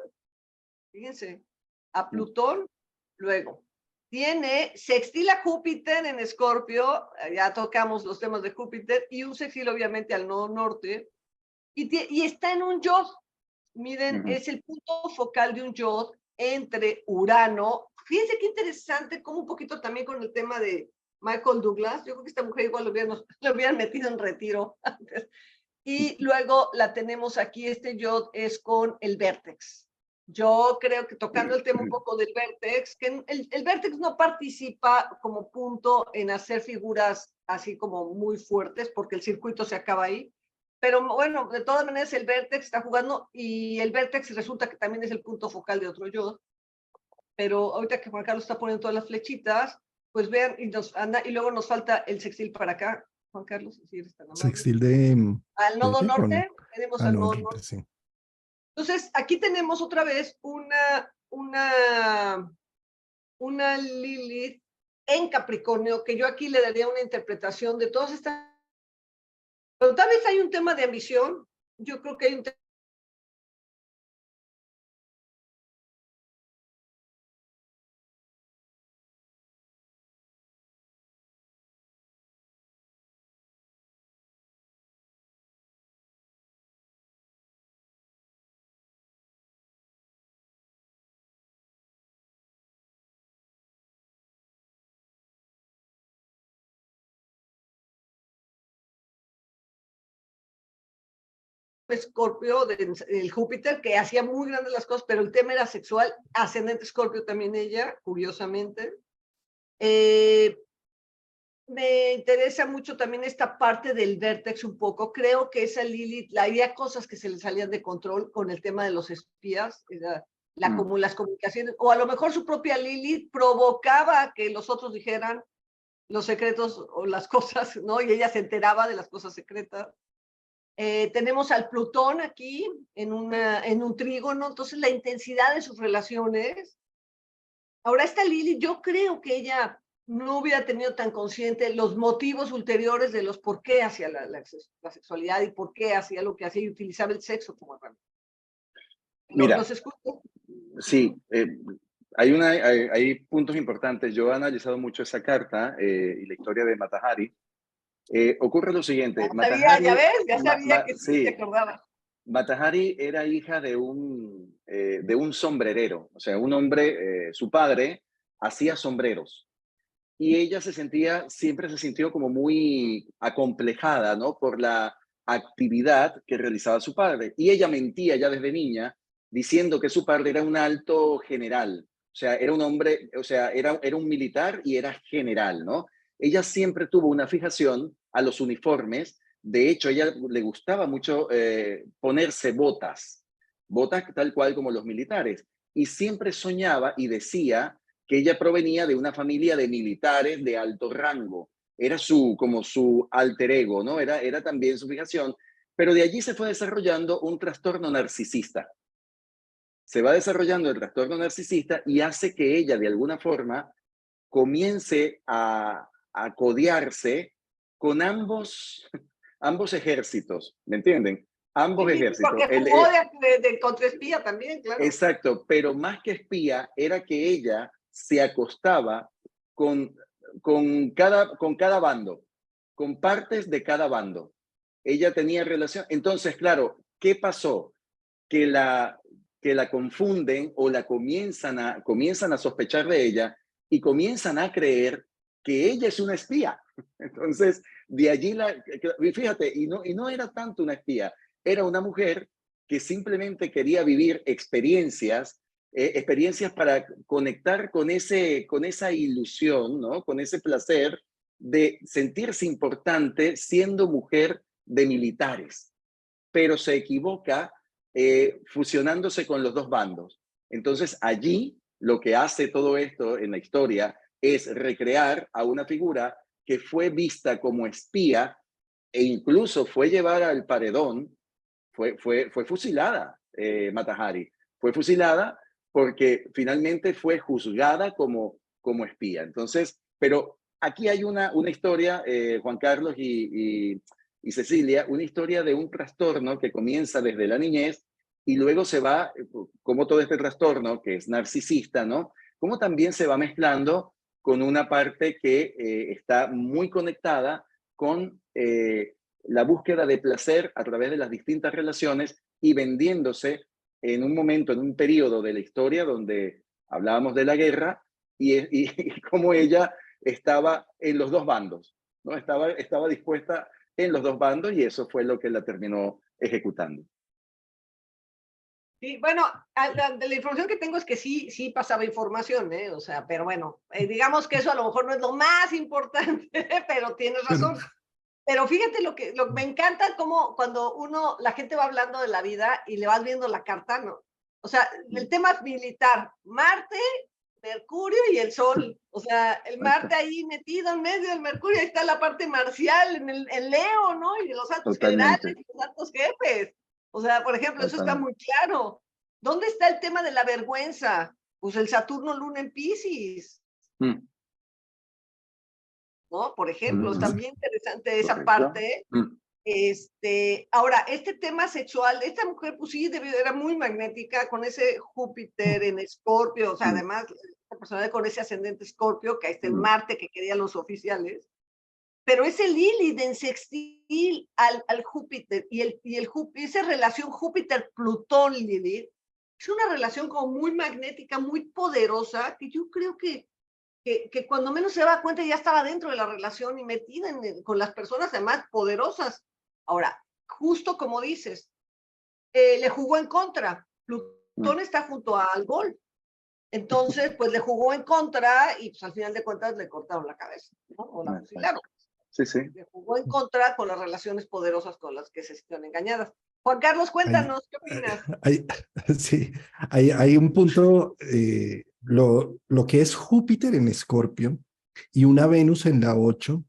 Fíjense, a Plutón, luego tiene sextil a Júpiter en Escorpio, ya tocamos los temas de Júpiter, y un sextil obviamente al nodo norte, y está en un yod. Miren, es el punto focal de un yod entre Urano. Fíjense qué interesante, como un poquito también con el tema de Michael Douglas. Yo creo que esta mujer igual lo hubieran metido en retiro antes. Y luego la tenemos aquí, este yod es con el vértex. Yo creo que tocando el tema un poco del vértex, que el vértex no participa como punto en hacer figuras así como muy fuertes, porque el circuito se acaba ahí. Pero bueno, de todas maneras el vértex está jugando y el vértex resulta que también es el punto focal de otro yod. Pero ahorita que Juan Carlos está poniendo todas las flechitas, pues vean, y luego nos falta el sextil para acá. Juan Carlos, si eres tan amable. Sextil de... Al nodo norte, con... tenemos al nodo norte. Sí. Entonces, aquí tenemos otra vez una Lilith en Capricornio, que yo aquí le daría una interpretación de todas estas. Pero tal vez hay un tema de ambición. Yo creo que hay un tema. Escorpio del Júpiter, que hacía muy grandes las cosas, pero el tema era sexual, ascendente Escorpio también ella, curiosamente. me interesa mucho también esta parte del vértex un poco. Creo que esa Lilith, había cosas que se le salían de control con el tema de los espías, como las comunicaciones, o a lo mejor su propia Lilith provocaba que los otros dijeran los secretos o las cosas, ¿no? Y ella se enteraba de las cosas secretas. Tenemos al Plutón aquí en un trígono, entonces la intensidad de sus relaciones. Ahora, esta Lilith, yo creo que ella no hubiera tenido tan consciente los motivos ulteriores de los por qué hacía la sexualidad y por qué hacía lo que hacía y utilizaba el sexo como herramienta. Mira, ¿Los escucho? sí, hay puntos importantes. Yo he analizado mucho esa carta y la historia de Mata Hari. Ocurre lo siguiente, Ya sabía, ya ves, ya Ma- sabía Ma- que sí te sí, acordabas. Mata Hari era hija de un sombrerero, o sea, un hombre, su padre hacía sombreros y ella siempre se sintió como muy acomplejada, ¿no? Por la actividad que realizaba su padre. Y ella mentía ya desde niña diciendo que su padre era un alto general, o sea, era un hombre, o sea, era un militar y era general, ¿no? Ella siempre tuvo una fijación a los uniformes. De hecho, a ella le gustaba mucho ponerse botas tal cual como los militares. Y siempre soñaba y decía que ella provenía de una familia de militares de alto rango. Era como su alter ego, ¿no? Era también su fijación. Pero de allí se fue desarrollando un trastorno narcisista. Se va desarrollando el trastorno narcisista y hace que ella, de alguna forma, comience a codearse con ambos ejércitos, ¿me entienden? Ambos Sí, ejércitos. porque jugó de contraespía también, claro. Exacto, pero más que espía era que ella se acostaba con, con cada bando, con partes de cada bando. Ella tenía relación. Entonces, claro, ¿qué pasó? Que la confunden o comienzan a sospechar de ella y comienzan a creer que ella es una espía. Entonces, de allí fíjate, y no era tanto una espía, era una mujer que simplemente quería vivir experiencias para conectar con esa ilusión, ¿no? Con ese placer de sentirse importante siendo mujer de militares, pero se equivoca fusionándose con los dos bandos. Entonces allí lo que hace todo esto en la historia es recrear a una figura que fue vista como espía e incluso fue llevada al paredón, fue fusilada, Mata Hari. Fue fusilada porque finalmente fue juzgada como espía. Entonces, pero aquí hay una historia, Juan Carlos y Cecilia, una historia de un trastorno que comienza desde la niñez y luego se va, como todo este trastorno que es narcisista, ¿no? Como también se va mezclando con una parte que está muy conectada con la búsqueda de placer a través de las distintas relaciones y vendiéndose en un momento, en un periodo de la historia donde hablábamos de la guerra y cómo ella estaba en los dos bandos, ¿no? Estaba dispuesta en los dos bandos y eso fue lo que la terminó ejecutando. Sí, bueno, de la información que tengo es que sí pasaba información, ¿eh? O sea, pero bueno, digamos que eso a lo mejor no es lo más importante, pero tienes razón. Pero fíjate lo que me encanta como cuando la gente va hablando de la vida y le vas viendo la carta, ¿no? O sea, el tema militar, Marte, Mercurio y el Sol. O sea, el Marte ahí metido en medio del Mercurio, ahí está la parte marcial en Leo, ¿no? Y de los altos generales Totalmente, y los altos jefes. O sea, por ejemplo, eso está totalmente. muy claro. ¿Dónde está el tema de la vergüenza? Pues el Saturno Luna en Piscis, Mm, ¿no? Por ejemplo, está mm, bien interesante esa correcto. parte. Mm, Ahora, este tema sexual, esta mujer, pues sí, era muy magnética con ese Júpiter en Escorpio, o sea, mm, además, esta persona con ese ascendente Escorpio, que ahí está en mm, Marte, que querían los oficiales, pero ese Lilith en sextil al Júpiter esa relación Júpiter-Plutón, Lilith, es una relación como muy magnética, muy poderosa, que yo creo que cuando menos se daba cuenta ya estaba dentro de la relación y metida con las personas además poderosas. Ahora, justo como dices, le jugó en contra. mm, Plutón está junto al Gol. Entonces, pues le jugó en contra y pues al final de cuentas le cortaron la cabeza, ¿no? O la fusilaron. Sí, sí. Le jugó en contra con las relaciones poderosas con las que se sintieron engañadas. Juan Carlos, Hay, cuéntanos, ¿qué opinas? sí, hay un punto, lo que es Júpiter en Escorpio y una Venus en la 8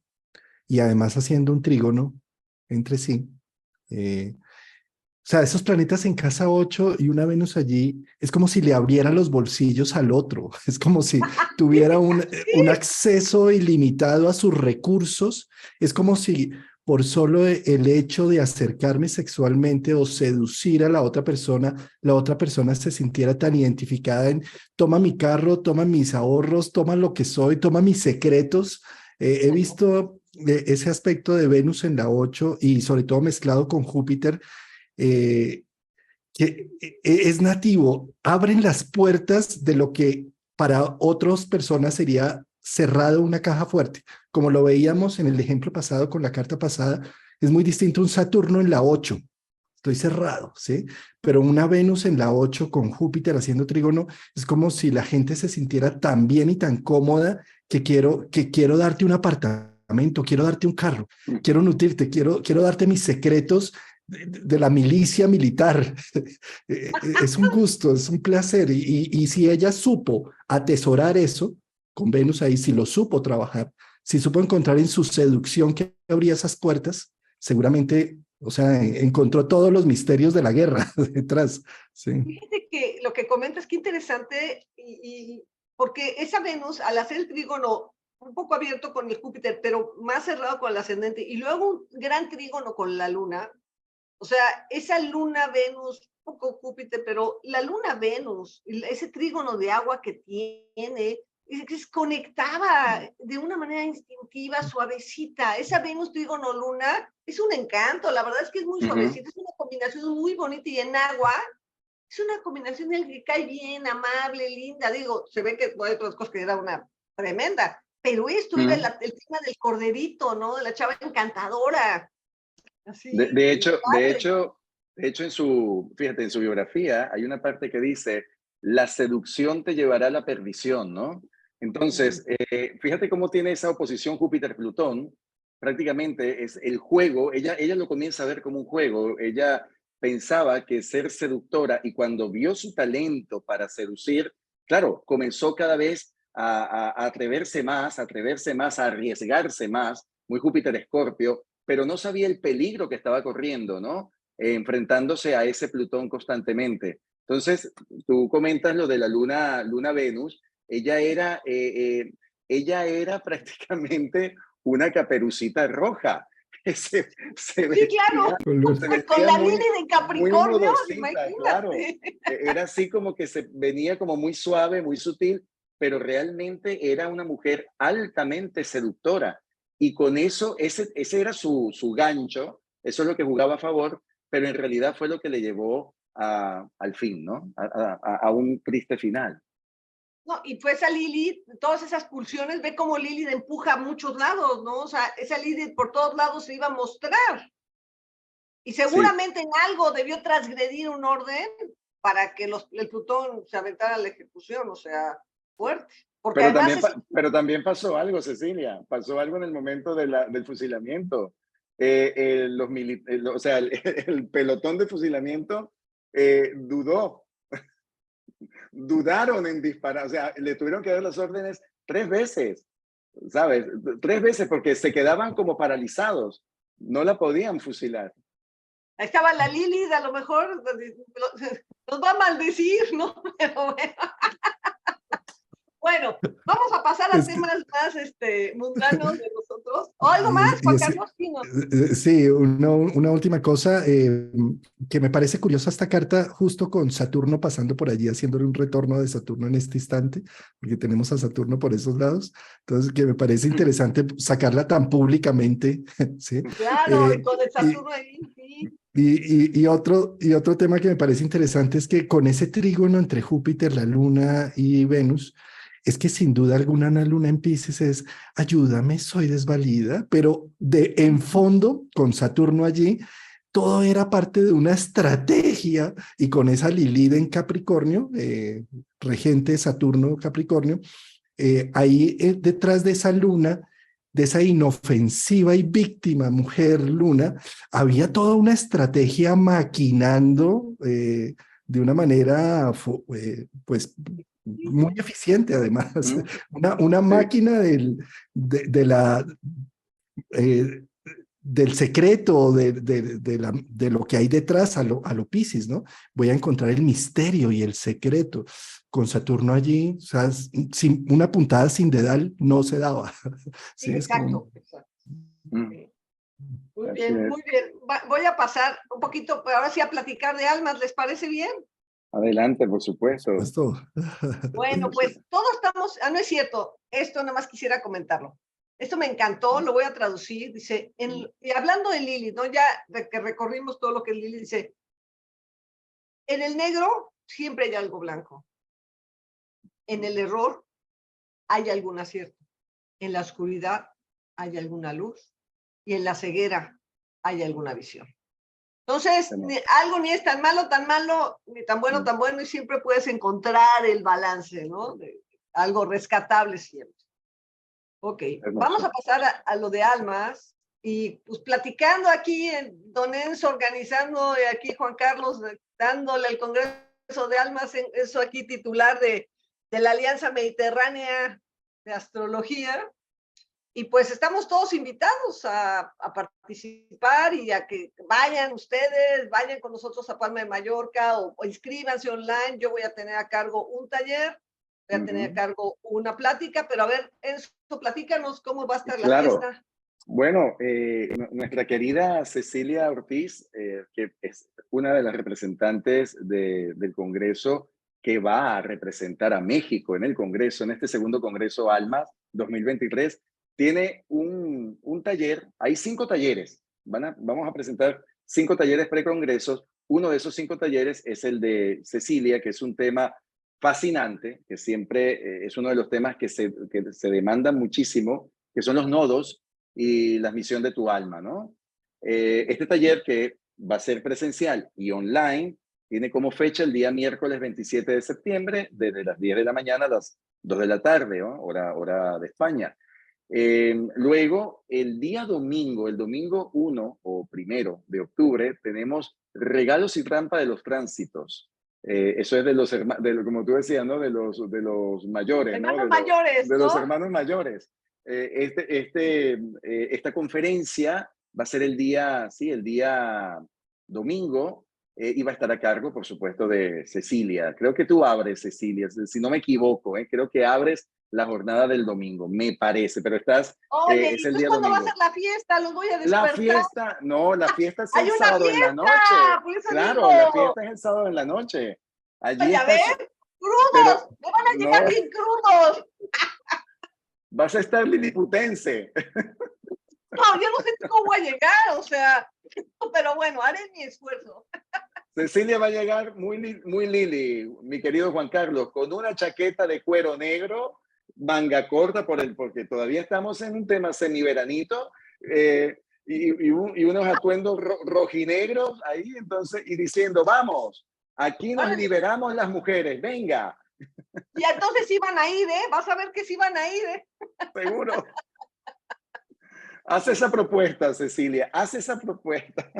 y además haciendo un trígono entre sí. O sea, esos planetas en casa 8 y una Venus allí, es como si le abriera los bolsillos al otro, es como si tuviera un acceso ilimitado a sus recursos, es como si por solo el hecho de acercarme sexualmente o seducir a la otra persona se sintiera tan identificada en toma mi carro, toma mis ahorros, toma lo que soy, toma mis secretos. He visto ese aspecto de Venus en la 8 y sobre todo mezclado con Júpiter, eh, que es nativo, abren las puertas de lo que para otras personas sería cerrado una caja fuerte. Como lo veíamos en el ejemplo pasado con la carta pasada, es muy distinto un Saturno en la 8. Estoy cerrado, ¿sí? Pero una Venus en la 8 con Júpiter haciendo trígono es como si la gente se sintiera tan bien y tan cómoda que quiero darte un apartamento, quiero darte un carro, quiero nutrirte, quiero darte mis secretos de la milicia militar. Es un gusto, es un placer. Y si ella supo atesorar eso, con Venus ahí, si lo supo trabajar, si supo encontrar en su seducción que abría esas puertas, seguramente, o sea, encontró todos los misterios de la guerra detrás. Sí. Fíjate que lo que comentas, qué interesante, porque esa Venus, al hacer el trígono un poco abierto con el Júpiter, pero más cerrado con el ascendente, y luego un gran trígono con la Luna, o sea, esa Luna Venus, un poco Júpiter, pero la Luna Venus, ese trígono de agua que tiene, conectaba de una manera instintiva, suavecita. Esa Venus trígono Luna es un encanto, la verdad es que es muy suavecita, es una combinación muy bonita y en agua es una combinación en que cae bien, amable, linda. Digo, se ve que hay otras cosas que era una tremenda, pero esto era el tema del corderito, ¿no? De la chava encantadora. Así, De hecho, fíjate, en su biografía hay una parte que dice, la seducción te llevará a la perdición, ¿no? Entonces, fíjate cómo tiene esa oposición Júpiter-Plutón, prácticamente es el juego, ella lo comienza a ver como un juego, ella pensaba que ser seductora y cuando vio su talento para seducir, claro, comenzó cada vez a atreverse más, a arriesgarse más, muy Júpiter-Escorpio, pero no sabía el peligro que estaba corriendo, ¿no? Enfrentándose a ese Plutón constantemente. Entonces, tú comentas lo de la Luna Venus, ella era prácticamente una Caperucita Roja. Se sí, claro, con la Lili de Capricornio, imagínate. Claro. Era así como que se venía como muy suave, muy sutil, pero realmente era una mujer altamente seductora. Y con eso, ese era su gancho, eso es lo que jugaba a favor, pero en realidad fue lo que le llevó al fin, ¿no? A un triste final. No, y fue esa Lili, todas esas pulsiones, ve cómo Lili empuja a muchos lados, ¿no? O sea, esa Lili por todos lados se iba a mostrar. Y seguramente en algo debió transgredir un orden para que el Plutón se aventara a la ejecución, o sea, fuerte. Porque pero también pasó algo, Cecilia, pasó algo en el momento del fusilamiento. O sea, el pelotón de fusilamiento dudaron en disparar, o sea, le tuvieron que dar las órdenes 3 veces, ¿sabes? 3 veces porque se quedaban como paralizados, no la podían fusilar. Ahí estaba la Lili, a lo mejor nos va a maldecir, ¿no? Pero bueno. Bueno, vamos a pasar a temas más mundanos de nosotros. ¿O algo más, Juan Carlos? Sí, una última cosa que me parece curiosa esta carta, justo con Saturno pasando por allí, haciéndole un retorno de Saturno en este instante, porque tenemos a Saturno por esos lados. Entonces, que me parece interesante sacarla tan públicamente. ¿Sí? Claro, con el Saturno ahí, sí. Y otro tema que me parece interesante es que con ese trígono entre Júpiter, la Luna y Venus, es que sin duda alguna una Luna en Piscis es ayúdame, soy desvalida, pero en fondo, con Saturno allí, todo era parte de una estrategia, y con esa Lilith en Capricornio, regente Saturno Capricornio, ahí detrás de esa luna, de esa inofensiva y víctima mujer luna, había toda una estrategia maquinando de una manera pues muy eficiente además, una Sí, máquina eh, del secreto, de lo que hay detrás a lo Piscis, ¿no? Voy a encontrar el misterio y el secreto. Con Saturno allí, o sea, una puntada sin dedal no se daba. Sí, Sí, es como... exacto, exacto. mm, Sí. Muy así bien, es. muy bien. Voy a pasar un poquito, pero ahora sí a platicar de almas, ¿les parece bien? Adelante, por supuesto. Esto. Bueno, pues todos estamos, no es cierto, esto nada más quisiera comentarlo. Esto me encantó, lo voy a traducir, dice, y hablando de Lili, ¿no? Ya de que recorrimos todo lo que Lili dice, en el negro siempre hay algo blanco, en el error hay algún acierto, en la oscuridad hay alguna luz y en la ceguera hay alguna visión. Entonces, algo ni es tan malo, ni tan bueno, y siempre puedes encontrar el balance, ¿no? De algo rescatable siempre. Ok, vamos a pasar a lo de almas, y pues platicando aquí, Don Enzo organizando, y aquí Juan Carlos dándole al Congreso de Almas, eso aquí titular de la Alianza Mediterránea de Astrología. Y pues estamos todos invitados a participar y a que vayan ustedes, vayan con nosotros a Palma de Mallorca o inscríbanse online. Yo voy a tener a cargo un taller, voy a tener a cargo una plática, pero a ver, Enzo, platícanos cómo va a estar la fiesta. Bueno, nuestra querida Cecilia Ortiz, que es una de las representantes del Congreso que va a representar a México en el Congreso, en este segundo Congreso Almas 2023, tiene un taller. Hay 5 talleres. Vamos a presentar 5 talleres precongresos. Uno de esos 5 talleres es el de Cecilia, que es un tema fascinante, que siempre es uno de los temas que se demandan muchísimo, que son los nodos y la misión de tu alma, ¿no? Este taller, que va a ser presencial y online, tiene como fecha el día miércoles 27 de septiembre, desde las 10 de la mañana a las 2 de la tarde, ¿no? hora de España. Luego, el día domingo, el domingo 1 o 1 de octubre, tenemos regalos y trampa de los tránsitos. Eso es de los hermanos, como tú decías, ¿no? De los mayores, Hermanos ¿no? mayores, de ¿no? los hermanos mayores. Esta conferencia va a ser el día domingo, y va a estar a cargo, por supuesto, de Cecilia. Creo que tú abres, Cecilia, si no me equivoco, creo que abres la jornada del domingo, me parece, pero Oye, es ¿y el entonces día cuándo va a domingo. ser la fiesta? Los voy a La despertar. fiesta, no, la fiesta es ¡Hay el una sábado en la noche. fiesta! Por eso Claro, la digo. fiesta es el sábado en la noche. Allí ¿Ya está, ves? pero ¡Crudos! ¡Me van a llegar no, bien crudos! vas a estar liliputense. No, yo no sé cómo voy a llegar, o sea, pero bueno, haré mi esfuerzo. Cecilia va a llegar muy Lili, mi querido Juan Carlos, con una chaqueta de cuero negro, manga corta, porque todavía estamos en un tema semiveranito, y unos atuendos rojinegros ahí, entonces, y diciendo, vamos, aquí nos liberamos las mujeres, venga. Y entonces sí van a ir, vas a ver que sí van a ir, Seguro. Haz esa propuesta, Cecilia, haz esa propuesta.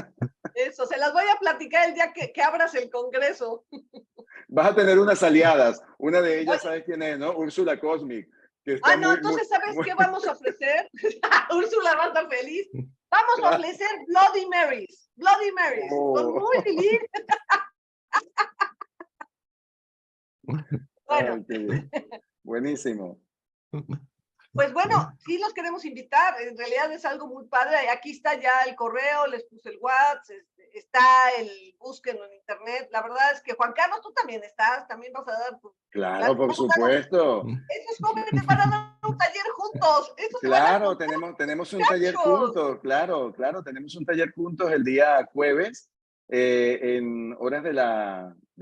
Eso, se las voy a platicar el día que abras el Congreso. Vas a tener unas aliadas. Una de ellas, ¿sabes quién es, no? Úrsula Cosmic, que está no, entonces, ¿sabes qué vamos a ofrecer? Úrsula va a estar feliz. Vamos a ofrecer Bloody Marys. Bloody Marys. Con muy feliz. Bueno. Ay, buenísimo. Pues bueno, sí los queremos invitar. En realidad es algo muy padre. Aquí está ya el correo, les puse el WhatsApp, está búsquenlo en internet. La verdad es que, Juan Carlos, tú también estás, también vas a dar tu... Claro, por supuesto. Esos jóvenes van a dar un taller juntos. Claro, tenemos un taller juntos, claro, tenemos un taller juntos el día jueves, en horas de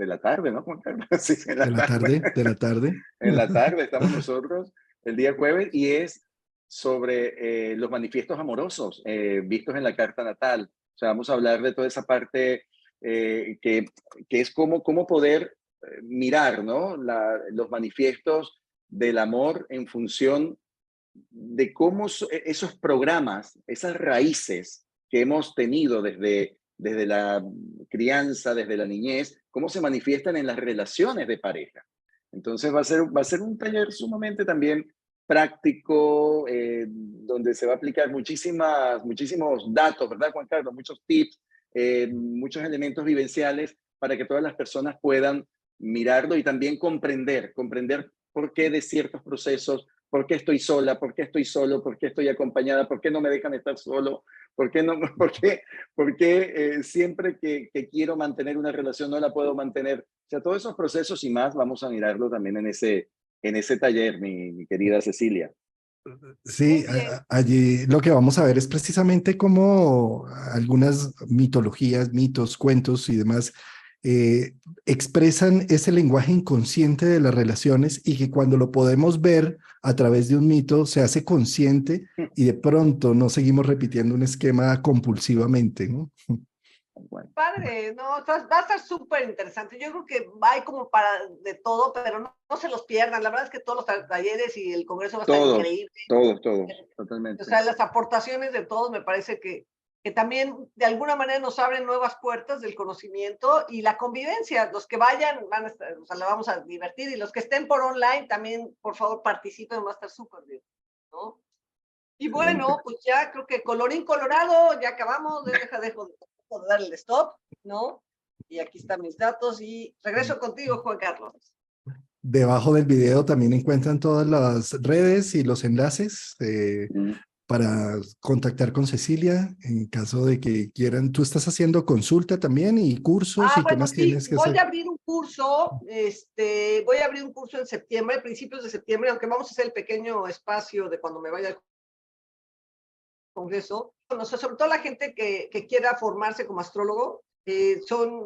la tarde, ¿no, Juan Carlos? Sí, en la tarde. De la tarde. En la tarde estamos nosotros el día jueves, y es sobre los manifiestos amorosos vistos en la carta natal. O sea, vamos a hablar de toda esa parte que es cómo poder mirar, ¿no? Los manifiestos del amor en función de cómo esos programas, esas raíces que hemos tenido desde la crianza, desde la niñez, cómo se manifiestan en las relaciones de pareja. Entonces va a ser un taller sumamente también práctico, donde se va a aplicar muchísimos datos, ¿verdad, Juan Carlos? Muchos tips, muchos elementos vivenciales para que todas las personas puedan mirarlo y también comprender por qué de ciertos procesos, por qué estoy sola, por qué estoy solo, por qué estoy acompañada, por qué no me dejan estar solo, por qué, no, por qué siempre que quiero mantener una relación no la puedo mantener. O sea, todos esos procesos y más vamos a mirarlo también en ese taller, mi querida Cecilia. Sí, Muy bien. allí lo que vamos a ver es precisamente cómo algunas mitologías, mitos, cuentos y demás expresan ese lenguaje inconsciente de las relaciones y que cuando lo podemos ver a través de un mito se hace consciente y de pronto no seguimos repitiendo un esquema compulsivamente, ¿no? Bueno, Padre, no, va a estar súper interesante. Yo creo que hay como para de todo, pero no se los pierdan. La verdad es que todos los talleres y el congreso va a estar todos, increíble. todos, O totalmente. sea, las aportaciones de todos me parece que también de alguna manera nos abren nuevas puertas del conocimiento y la convivencia. Los que vayan van a estar, o sea, la vamos a divertir, y los que estén por online también, por favor, participen, va a estar súper bien, ¿no? Y Excelente. bueno, pues ya creo que colorín colorado, ya acabamos, dejo de darle stop, ¿no? Y aquí están mis datos y regreso contigo, Juan Carlos. Debajo del video también encuentran todas las redes y los enlaces Mm. para contactar con Cecilia en caso de que quieran. Tú estás haciendo consulta también y cursos y qué Bueno, más sí, tienes que voy hacer. a abrir un curso, voy a abrir un curso en septiembre, principios de septiembre, aunque vamos a hacer el pequeño espacio de cuando me vaya al congreso. Bueno, sobre todo la gente que quiera formarse como astrólogo,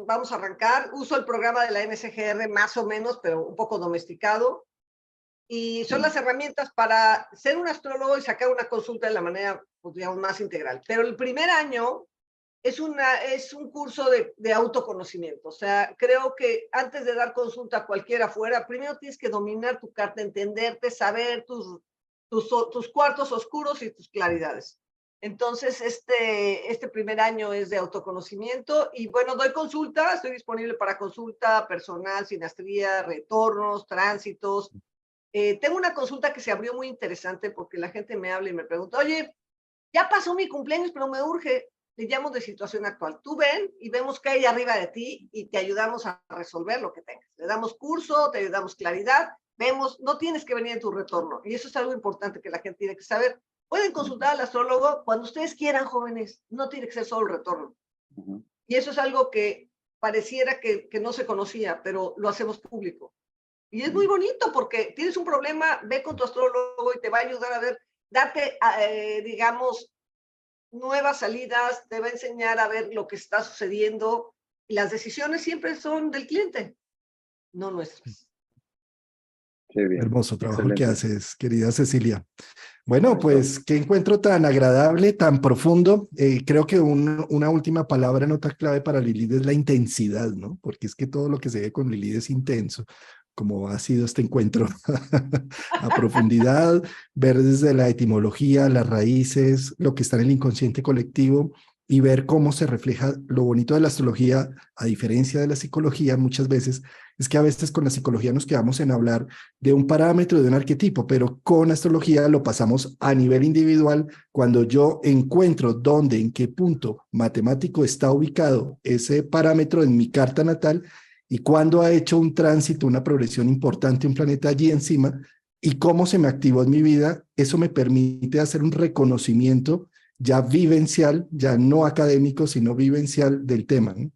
vamos a arrancar, uso el programa de la NSGR más o menos, pero un poco domesticado, y son las herramientas para ser un astrólogo y sacar una consulta de la manera, pues, digamos, más integral. Pero el primer año es un curso de autoconocimiento. O sea, creo que antes de dar consulta a cualquiera afuera, primero tienes que dominar tu carta, entenderte, saber tus cuartos oscuros y tus claridades. Entonces, este primer año es de autoconocimiento y bueno, doy consulta, estoy disponible para consulta personal, sinastría, retornos, tránsitos. Tengo una consulta que se abrió muy interesante porque la gente me habla y me pregunta, oye, ya pasó mi cumpleaños, pero me urge. Le llamo de situación actual. Tú ven y vemos qué hay arriba de ti y te ayudamos a resolver lo que tengas. Le damos curso, te damos claridad, vemos, no tienes que venir en tu retorno. Y eso es algo importante que la gente tiene que saber. Pueden consultar al astrólogo cuando ustedes quieran, jóvenes. No tiene que ser solo el retorno. Y eso es algo que pareciera que no se conocía, pero lo hacemos público. Y es muy bonito porque tienes un problema, ve con tu astrólogo y te va a ayudar a ver, darte, digamos, nuevas salidas, te va a enseñar a ver lo que está sucediendo y las decisiones siempre son del cliente, no nuestras. Qué bien, Hermoso trabajo el que excelente. haces, querida Cecilia. No, Bueno, eso. pues qué encuentro tan agradable, tan profundo. Creo que una última palabra, nota clave para Lilith es la intensidad, ¿no? Porque es que todo lo que se ve con Lilith es intenso, como ha sido este encuentro a profundidad, ver desde la etimología, las raíces, lo que está en el inconsciente colectivo y ver cómo se refleja lo bonito de la astrología, a diferencia de la psicología, muchas veces, es que a veces con la psicología nos quedamos en hablar de un parámetro, de un arquetipo, pero con astrología lo pasamos a nivel individual. Cuando yo encuentro dónde, en qué punto matemático está ubicado ese parámetro en mi carta natal y cuándo ha hecho un tránsito, una progresión importante, un planeta allí encima y cómo se me activó en mi vida, eso me permite hacer un reconocimiento ya vivencial, ya no académico, sino vivencial del tema, ¿no?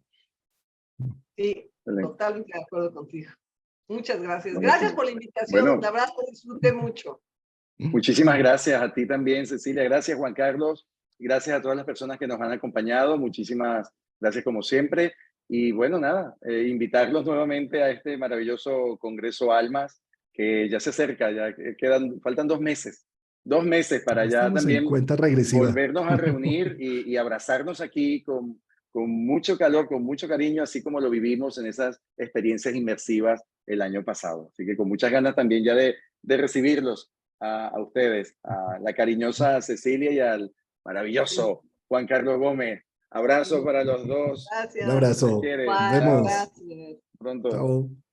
Sí, Excelente. totalmente de acuerdo contigo. Muchas gracias. Gracias Buenísimo. por la invitación. Bueno, La verdad que disfruté mucho. muchísimas gracias a ti también, Cecilia. Gracias, Juan Carlos. Gracias a todas las personas que nos han acompañado. Muchísimas gracias como siempre. Y bueno, nada, invitarlos nuevamente a este maravilloso Congreso Almas, que ya se acerca, faltan 2 meses. 2 meses para ya Estamos en también cuenta regresiva. volvernos a reunir y abrazarnos aquí con mucho calor, con mucho cariño, así como lo vivimos en esas experiencias inmersivas el año pasado. Así que con muchas ganas también ya de recibirlos a ustedes, a la cariñosa Cecilia y al maravilloso Juan Carlos Gómez. Abrazo para los dos. Un Gracias. Se les abrazo. quiere. Nos Igual, Chao. vemos. gracias. Pronto. Chao.